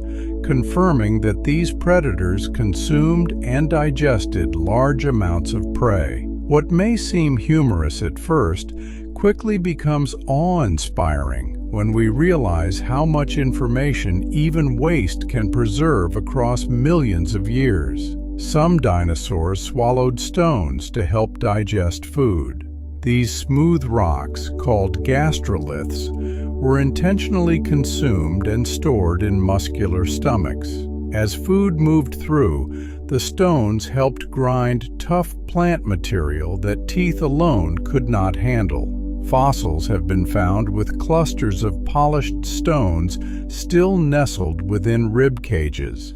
[SPEAKER 1] confirming that these predators consumed and digested large amounts of prey. What may seem humorous at first quickly becomes awe-inspiring when we realize how much information even waste can preserve across millions of years. Some dinosaurs swallowed stones to help digest food. These smooth rocks, called gastroliths, were intentionally consumed and stored in muscular stomachs. As food moved through, the stones helped grind tough plant material that teeth alone could not handle. Fossils have been found with clusters of polished stones still nestled within rib cages,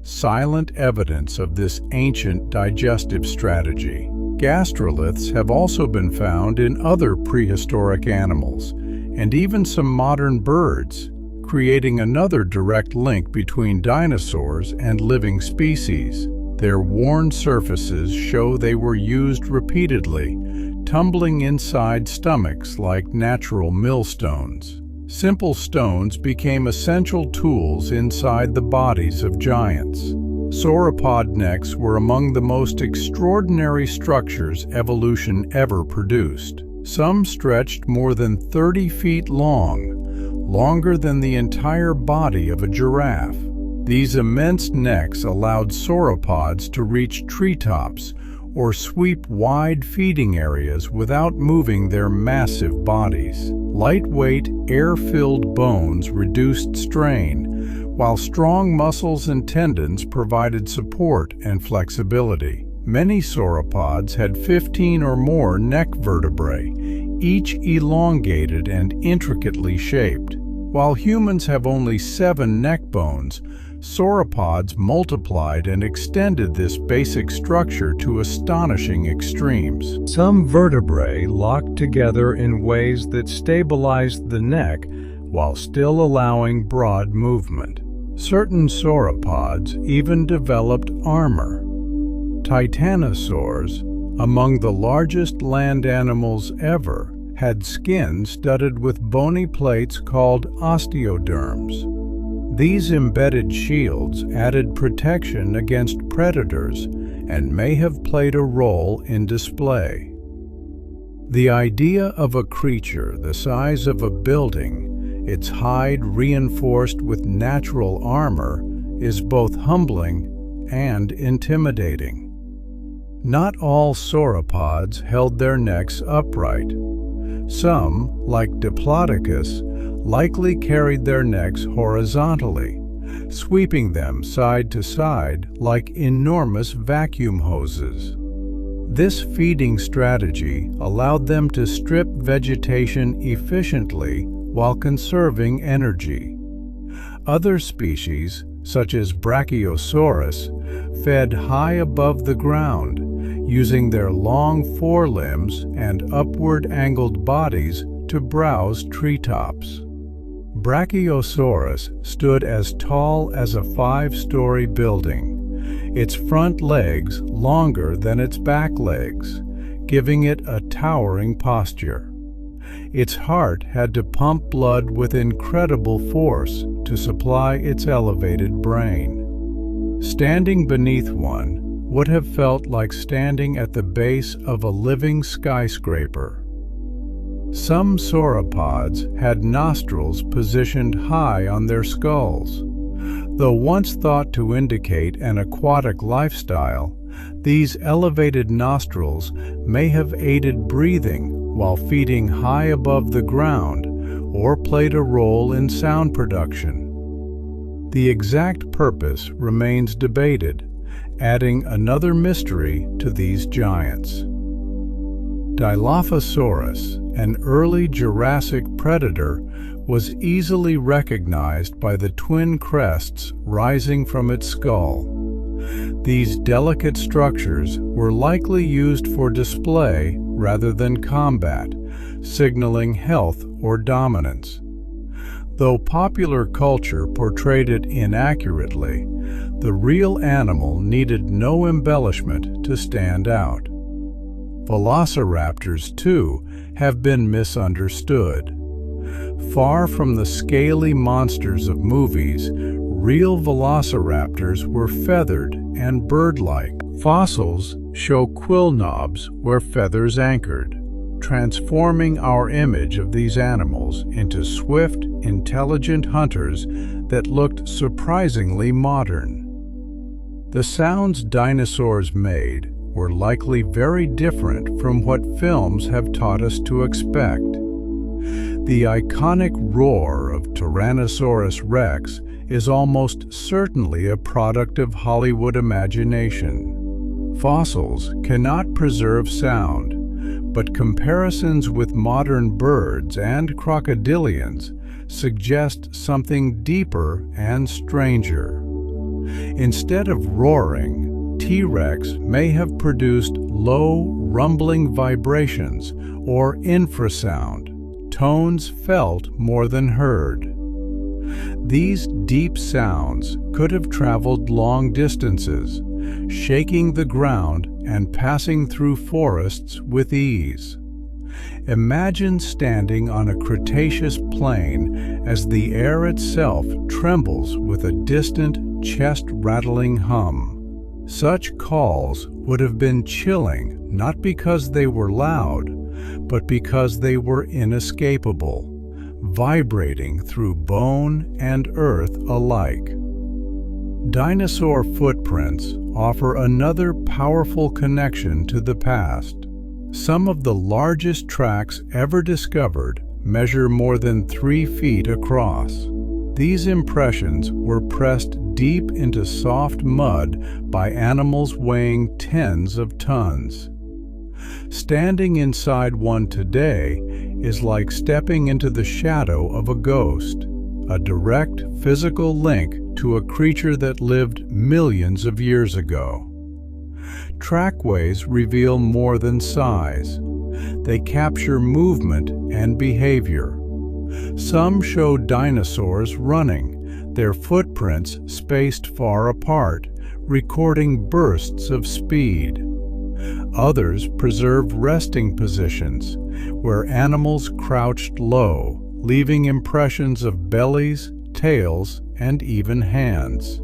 [SPEAKER 1] silent evidence of this ancient digestive strategy. Gastroliths have also been found in other prehistoric animals, and even some modern birds, creating another direct link between dinosaurs and living species. Their worn surfaces show they were used repeatedly, tumbling inside stomachs like natural millstones. Simple stones became essential tools inside the bodies of giants. Sauropod necks were among the most extraordinary structures evolution ever produced. Some stretched more than 30 feet long, longer than the entire body of a giraffe. These immense necks allowed sauropods to reach treetops or sweep wide feeding areas without moving their massive bodies. Lightweight, air-filled bones reduced strain, while strong muscles and tendons provided support and flexibility. Many sauropods had 15 or more neck vertebrae, each elongated and intricately shaped. While humans have only 7 neck bones, sauropods multiplied and extended this basic structure to astonishing extremes. Some vertebrae locked together in ways that stabilized the neck while still allowing broad movement. Certain sauropods even developed armor. Titanosaurs, among the largest land animals ever, had skin studded with bony plates called osteoderms. These embedded shields added protection against predators and may have played a role in display. The idea of a creature the size of a building, its hide reinforced with natural armor, is both humbling and intimidating. Not all sauropods held their necks upright. Some, like Diplodocus, likely carried their necks horizontally, sweeping them side to side like enormous vacuum hoses. This feeding strategy allowed them to strip vegetation efficiently while conserving energy. Other species, such as Brachiosaurus, fed high above the ground, using their long forelimbs and upward-angled bodies to browse treetops. Brachiosaurus stood as tall as a 5-story building, its front legs longer than its back legs, giving it a towering posture. Its heart had to pump blood with incredible force to supply its elevated brain. Standing beneath one would have felt like standing at the base of a living skyscraper. Some sauropods had nostrils positioned high on their skulls. Though once thought to indicate an aquatic lifestyle, these elevated nostrils may have aided breathing while feeding high above the ground or played a role in sound production. The exact purpose remains debated, adding another mystery to these giants. Dilophosaurus, an early Jurassic predator, was easily recognized by the twin crests rising from its skull. These delicate structures were likely used for display rather than combat, signaling health or dominance. Though popular culture portrayed it inaccurately, the real animal needed no embellishment to stand out. Velociraptors, too, have been misunderstood. Far from the scaly monsters of movies, real velociraptors were feathered and bird-like. Fossils show quill knobs where feathers anchored, transforming our image of these animals into swift, intelligent hunters that looked surprisingly modern. The sounds dinosaurs made were likely very different from what films have taught us to expect. The iconic roar of Tyrannosaurus rex is almost certainly a product of Hollywood imagination. Fossils cannot preserve sound, but comparisons with modern birds and crocodilians suggest something deeper and stranger. Instead of roaring, T-Rex may have produced low, rumbling vibrations or infrasound, tones felt more than heard. These deep sounds could have traveled long distances, shaking the ground and passing through forests with ease. Imagine standing on a Cretaceous plain as the air itself trembles with a distant, chest-rattling hum. Such calls would have been chilling, not because they were loud, but because they were inescapable, vibrating through bone and earth alike. Dinosaur footprints offer another powerful connection to the past. Some of the largest tracks ever discovered measure more than 3 feet across. These impressions were pressed deep into soft mud by animals weighing tens of tons. Standing inside one today is like stepping into the shadow of a ghost, a direct physical link to a creature that lived millions of years ago. Trackways reveal more than size. They capture movement and behavior. Some show dinosaurs running, their footprints spaced far apart, recording bursts of speed. Others preserve resting positions, where animals crouched low, leaving impressions of bellies, tails, and even hands.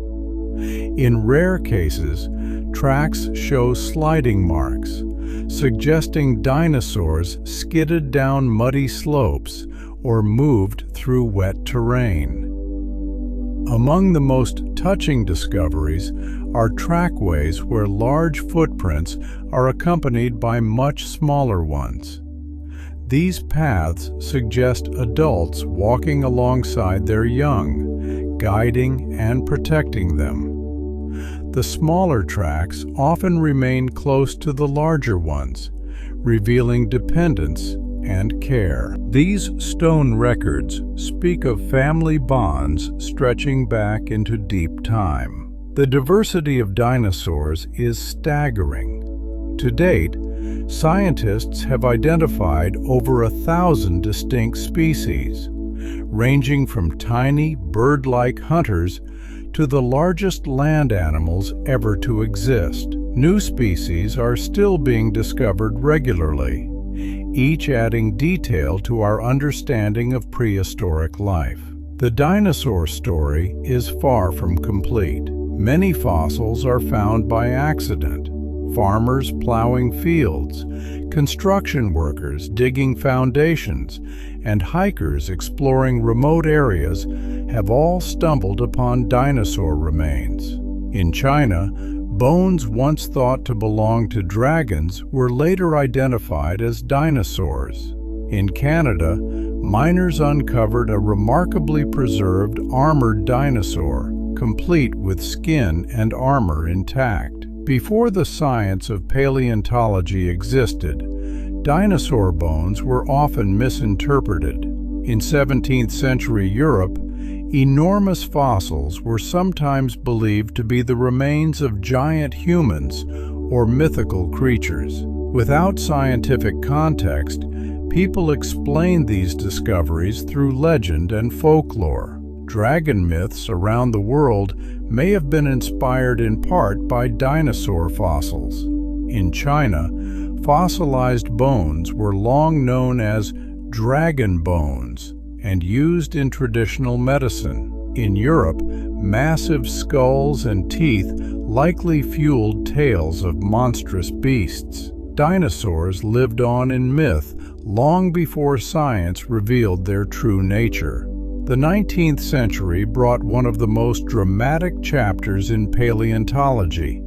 [SPEAKER 1] In rare cases, tracks show sliding marks, suggesting dinosaurs skidded down muddy slopes or moved through wet terrain. Among the most touching discoveries are trackways where large footprints are accompanied by much smaller ones. These paths suggest adults walking alongside their young, guiding and protecting them. The smaller tracks often remain close to the larger ones, revealing dependence and care. These stone records speak of family bonds stretching back into deep time. The diversity of dinosaurs is staggering. To date, scientists have identified over 1,000 distinct species, ranging from tiny bird-like hunters to the largest land animals ever to exist. New species are still being discovered regularly, each adding detail to our understanding of prehistoric life. The dinosaur story is far from complete. Many fossils are found by accident. Farmers plowing fields, construction workers digging foundations, and hikers exploring remote areas have all stumbled upon dinosaur remains. In China, bones once thought to belong to dragons were later identified as dinosaurs. In Canada, miners uncovered a remarkably preserved armored dinosaur, complete with skin and armor intact. Before the science of paleontology existed, dinosaur bones were often misinterpreted. In 17th century Europe, enormous fossils were sometimes believed to be the remains of giant humans or mythical creatures. Without scientific context, people explained these discoveries through legend and folklore. Dragon myths around the world may have been inspired in part by dinosaur fossils. In China, fossilized bones were long known as dragon bones and used in traditional medicine. In Europe, massive skulls and teeth likely fueled tales of monstrous beasts. Dinosaurs lived on in myth long before science revealed their true nature. The 19th century brought one of the most dramatic chapters in paleontology,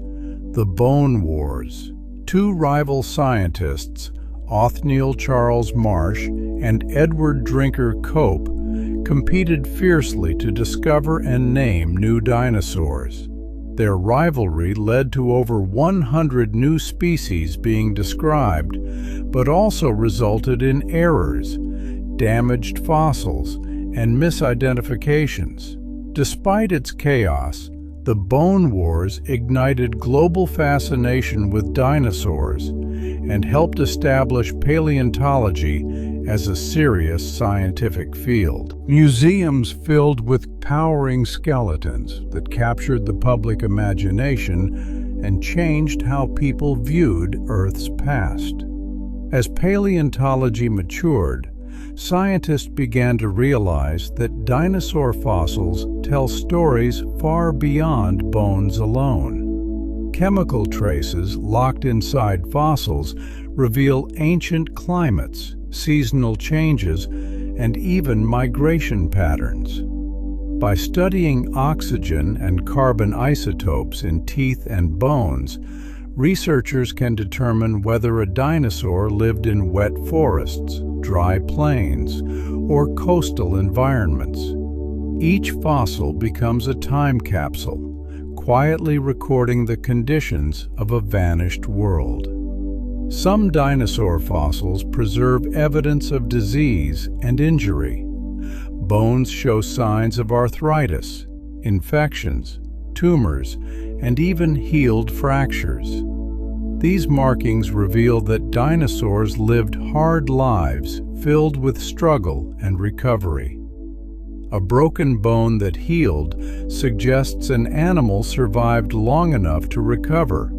[SPEAKER 1] the Bone Wars. Two rival scientists, Othniel Charles Marsh and Edward Drinker Cope, competed fiercely to discover and name new dinosaurs. Their rivalry led to over 100 new species being described, but also resulted in errors, damaged fossils, and misidentifications. Despite its chaos, The Bone Wars ignited global fascination with dinosaurs and helped establish paleontology as a serious scientific field. Museums filled with towering skeletons that captured the public imagination and changed how people viewed Earth's past. As paleontology matured, scientists began to realize that dinosaur fossils tell stories far beyond bones alone. Chemical traces locked inside fossils reveal ancient climates, seasonal changes, and even migration patterns. By studying oxygen and carbon isotopes in teeth and bones, researchers can determine whether a dinosaur lived in wet forests, dry plains, or coastal environments. Each fossil becomes a time capsule, quietly recording the conditions of a vanished world. Some dinosaur fossils preserve evidence of disease and injury. Bones show signs of arthritis, infections, tumors, and even healed fractures. These markings reveal that dinosaurs lived hard lives filled with struggle and recovery. A broken bone that healed suggests an animal survived long enough to recover,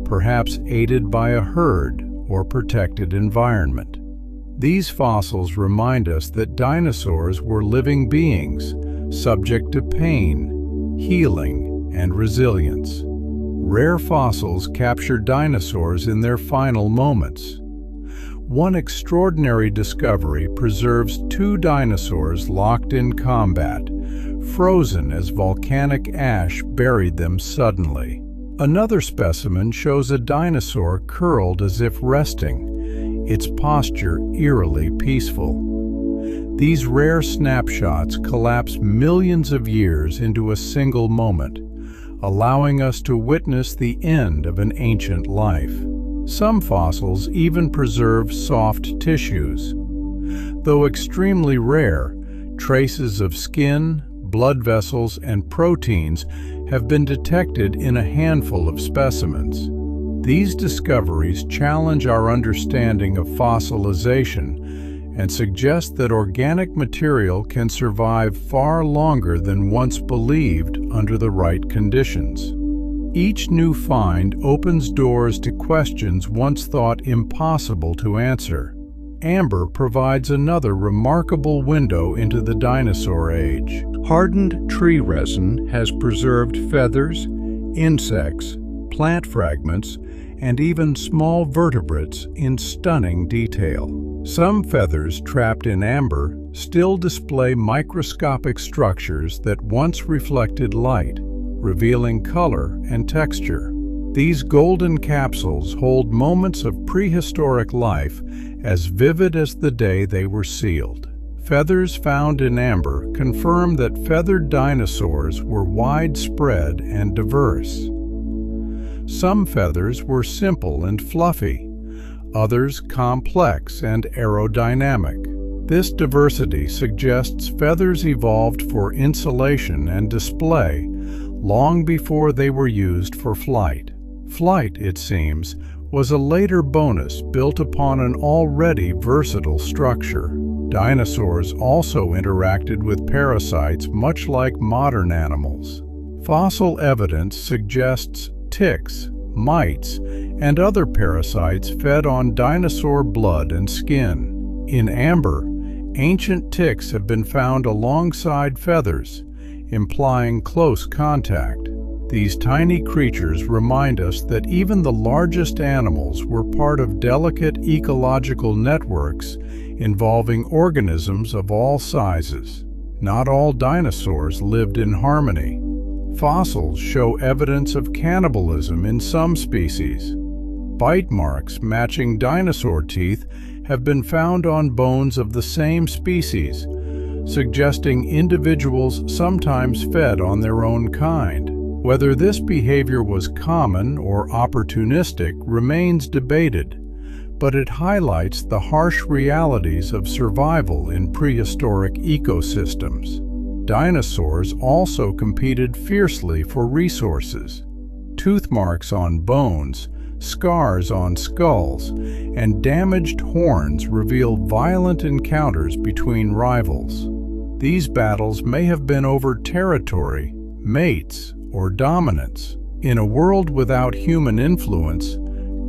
[SPEAKER 1] perhaps aided by a herd or protected environment. These fossils remind us that dinosaurs were living beings, subject to pain, healing, and resilience. Rare fossils capture dinosaurs in their final moments. One extraordinary discovery preserves two dinosaurs locked in combat, frozen as volcanic ash buried them suddenly. Another specimen shows a dinosaur curled as if resting, its posture eerily peaceful. These rare snapshots collapse millions of years into a single moment, allowing us to witness the end of an ancient life. Some fossils even preserve soft tissues. Though extremely rare, traces of skin, blood vessels, and proteins have been detected in a handful of specimens. These discoveries challenge our understanding of fossilization and suggest that organic material can survive far longer than once believed under the right conditions. Each new find opens doors to questions once thought impossible to answer. Amber provides another remarkable window into the dinosaur age. Hardened tree resin has preserved feathers, insects, plant fragments, and even small vertebrates in stunning detail. Some feathers trapped in amber still display microscopic structures that once reflected light, revealing color and texture. These golden capsules hold moments of prehistoric life as vivid as the day they were sealed. Feathers found in amber confirm that feathered dinosaurs were widespread and diverse. Some feathers were simple and fluffy, others complex and aerodynamic. This diversity suggests feathers evolved for insulation and display long before they were used for flight. Flight, it seems, was a later bonus built upon an already versatile structure. Dinosaurs also interacted with parasites much like modern animals. Fossil evidence suggests ticks, mites, and other parasites fed on dinosaur blood and skin. In amber, ancient ticks have been found alongside feathers, implying close contact. These tiny creatures remind us that even the largest animals were part of delicate ecological networks involving organisms of all sizes. Not all dinosaurs lived in harmony. Fossils show evidence of cannibalism in some species. Bite marks matching dinosaur teeth have been found on bones of the same species, suggesting individuals sometimes fed on their own kind. Whether this behavior was common or opportunistic remains debated, but it highlights the harsh realities of survival in prehistoric ecosystems. Dinosaurs also competed fiercely for resources. Tooth marks on bones, scars on skulls, and damaged horns reveal violent encounters between rivals. These battles may have been over territory, mates, or dominance. In a world without human influence,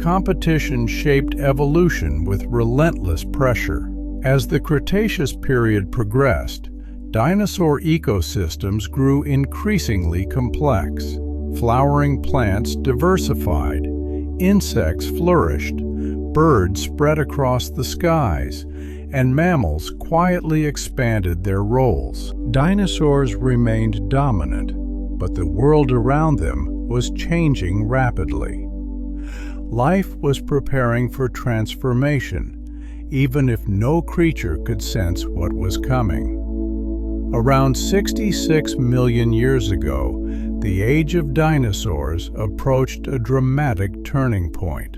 [SPEAKER 1] competition shaped evolution with relentless pressure. As the Cretaceous period progressed, dinosaur ecosystems grew increasingly complex. Flowering plants diversified, insects flourished, birds spread across the skies, and mammals quietly expanded their roles. Dinosaurs remained dominant, but the world around them was changing rapidly. Life was preparing for transformation, even if no creature could sense what was coming. Around 66 million years ago, the age of dinosaurs approached a dramatic turning point.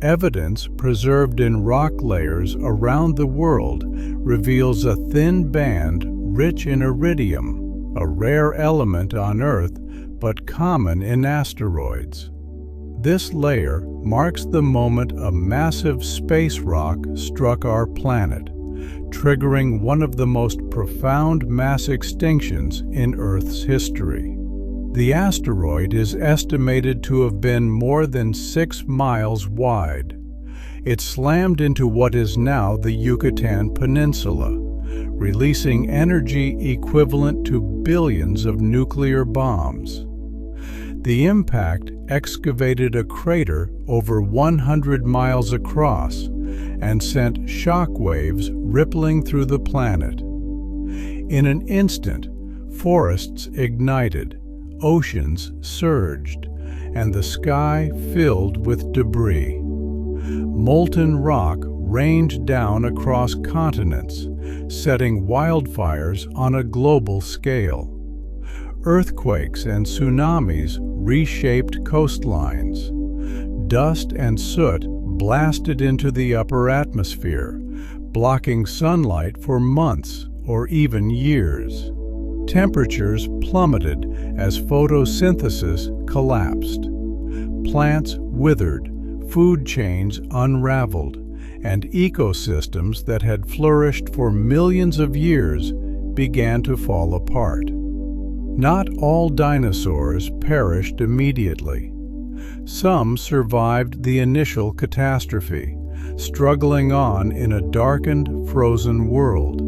[SPEAKER 1] Evidence preserved in rock layers around the world reveals a thin band rich in iridium, a rare element on Earth but common in asteroids. This layer marks the moment a massive space rock struck our planet, triggering one of the most profound mass extinctions in Earth's history. The asteroid is estimated to have been more than 6 miles wide. It slammed into what is now the Yucatan Peninsula, releasing energy equivalent to billions of nuclear bombs. The impact excavated a crater over 100 miles across and sent shock waves rippling through the planet. In an instant, forests ignited, oceans surged, and the sky filled with debris. Molten rock rained down across continents, setting wildfires on a global scale. Earthquakes and tsunamis reshaped coastlines. Dust and soot blasted into the upper atmosphere, blocking sunlight for months or even years. Temperatures plummeted as photosynthesis collapsed. Plants withered, food chains unraveled, and ecosystems that had flourished for millions of years began to fall apart. Not all dinosaurs perished immediately. Some survived the initial catastrophe, struggling on in a darkened, frozen world.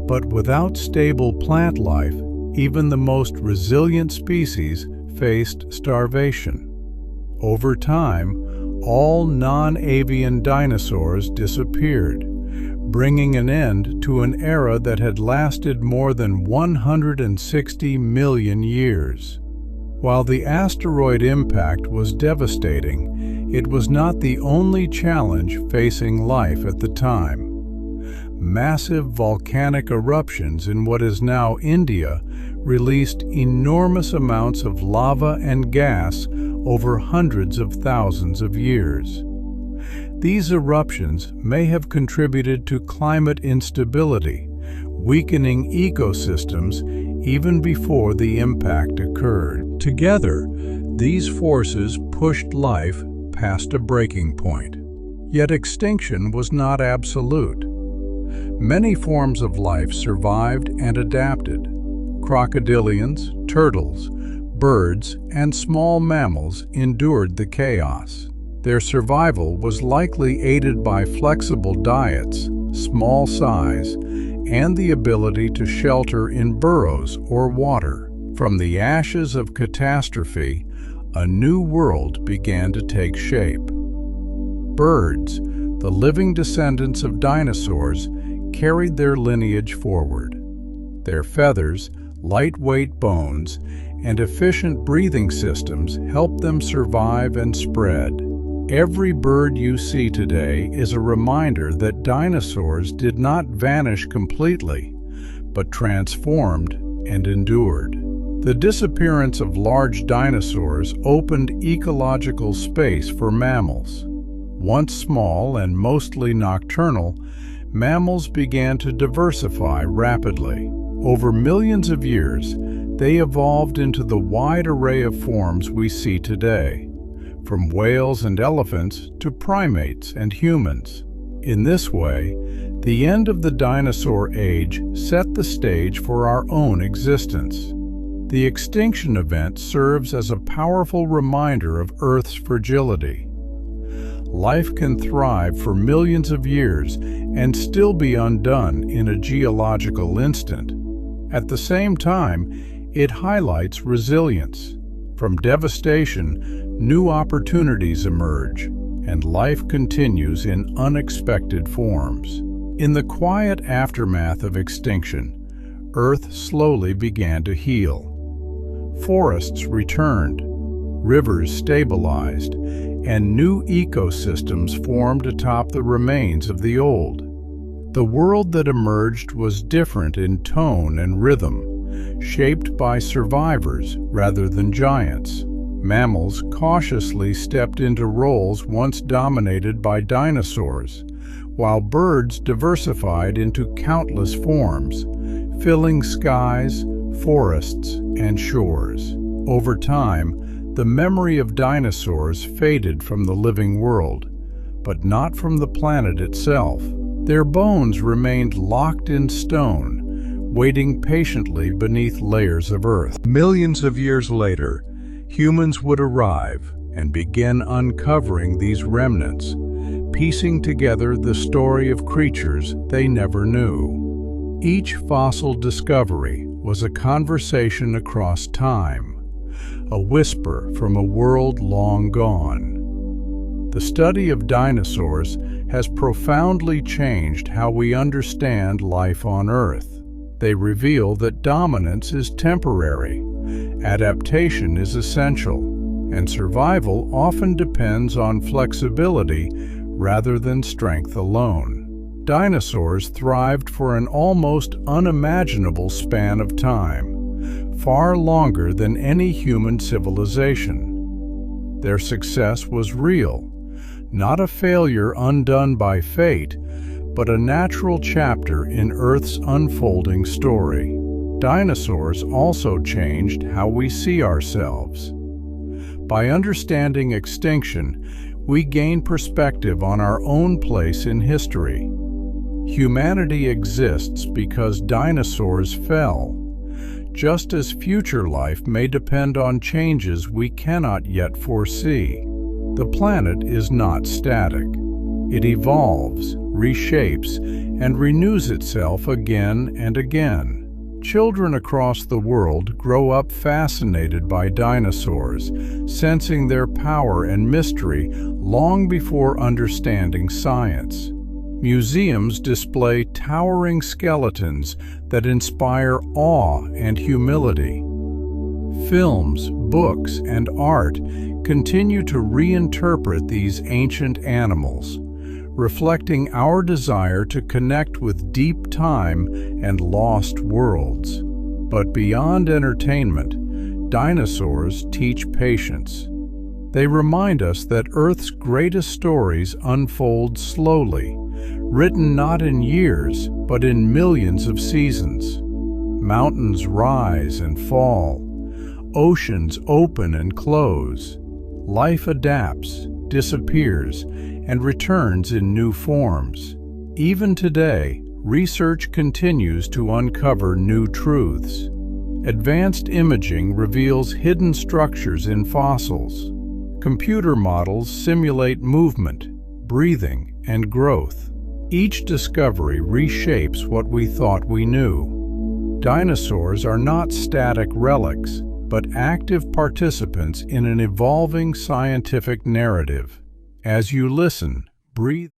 [SPEAKER 1] But without stable plant life, even the most resilient species faced starvation. Over time, all non-avian dinosaurs disappeared, bringing an end to an era that had lasted more than 160 million years. While the asteroid impact was devastating, it was not the only challenge facing life at the time. Massive volcanic eruptions in what is now India released enormous amounts of lava and gas over hundreds of thousands of years. These eruptions may have contributed to climate instability, weakening ecosystems even before the impact occurred. Together, these forces pushed life past a breaking point. Yet extinction was not absolute. Many forms of life survived and adapted. Crocodilians, turtles, birds, and small mammals endured the chaos. Their survival was likely aided by flexible diets, small size, and the ability to shelter in burrows or water. From the ashes of catastrophe, a new world began to take shape. Birds, the living descendants of dinosaurs, carried their lineage forward. Their feathers, lightweight bones, and efficient breathing systems helped them survive and spread. Every bird you see today is a reminder that dinosaurs did not vanish completely, but transformed and endured. The disappearance of large dinosaurs opened ecological space for mammals. Once small and mostly nocturnal, mammals began to diversify rapidly. Over millions of years, they evolved into the wide array of forms we see today, from whales and elephants to primates and humans. In this way, the end of the dinosaur age set the stage for our own existence. The extinction event serves as a powerful reminder of Earth's fragility. Life can thrive for millions of years and still be undone in a geological instant. At the same time, it highlights resilience. From devastation, new opportunities emerge, and life continues in unexpected forms. In the quiet aftermath of extinction, Earth slowly began to heal. Forests returned, rivers stabilized, and new ecosystems formed atop the remains of the old. The world that emerged was different in tone and rhythm, shaped by survivors rather than giants. Mammals cautiously stepped into roles once dominated by dinosaurs, while birds diversified into countless forms, filling skies, forests, and shores. Over time, the memory of dinosaurs faded from the living world, but not from the planet itself. Their bones remained locked in stone, waiting patiently beneath layers of earth. Millions of years later, humans would arrive and begin uncovering these remnants, piecing together the story of creatures they never knew. Each fossil discovery was a conversation across time, a whisper from a world long gone. The study of dinosaurs has profoundly changed how we understand life on Earth. They reveal that dominance is temporary, adaptation is essential, and survival often depends on flexibility rather than strength alone. Dinosaurs thrived for an almost unimaginable span of time, far longer than any human civilization. Their success was real, not a failure undone by fate, but a natural chapter in Earth's unfolding story. Dinosaurs also changed how we see ourselves. By understanding extinction, we gain perspective on our own place in history. Humanity exists because dinosaurs fell, just as future life may depend on changes we cannot yet foresee. The planet is not static. It evolves, reshapes, and renews itself again and again. Children across the world grow up fascinated by dinosaurs, sensing their power and mystery long before understanding science. Museums display towering skeletons that inspire awe and humility. Films, books, and art continue to reinterpret these ancient animals, reflecting our desire to connect with deep time and lost worlds. But beyond entertainment, dinosaurs teach patience. They remind us that Earth's greatest stories unfold slowly, written not in years, but in millions of seasons. Mountains rise and fall. Oceans open and close. Life adapts, disappears, and returns in new forms. Even today, research continues to uncover new truths. Advanced imaging reveals hidden structures in fossils. Computer models simulate movement, breathing, and growth. Each discovery reshapes what we thought we knew. Dinosaurs are not static relics, but active participants in an evolving scientific narrative. As you listen, breathe.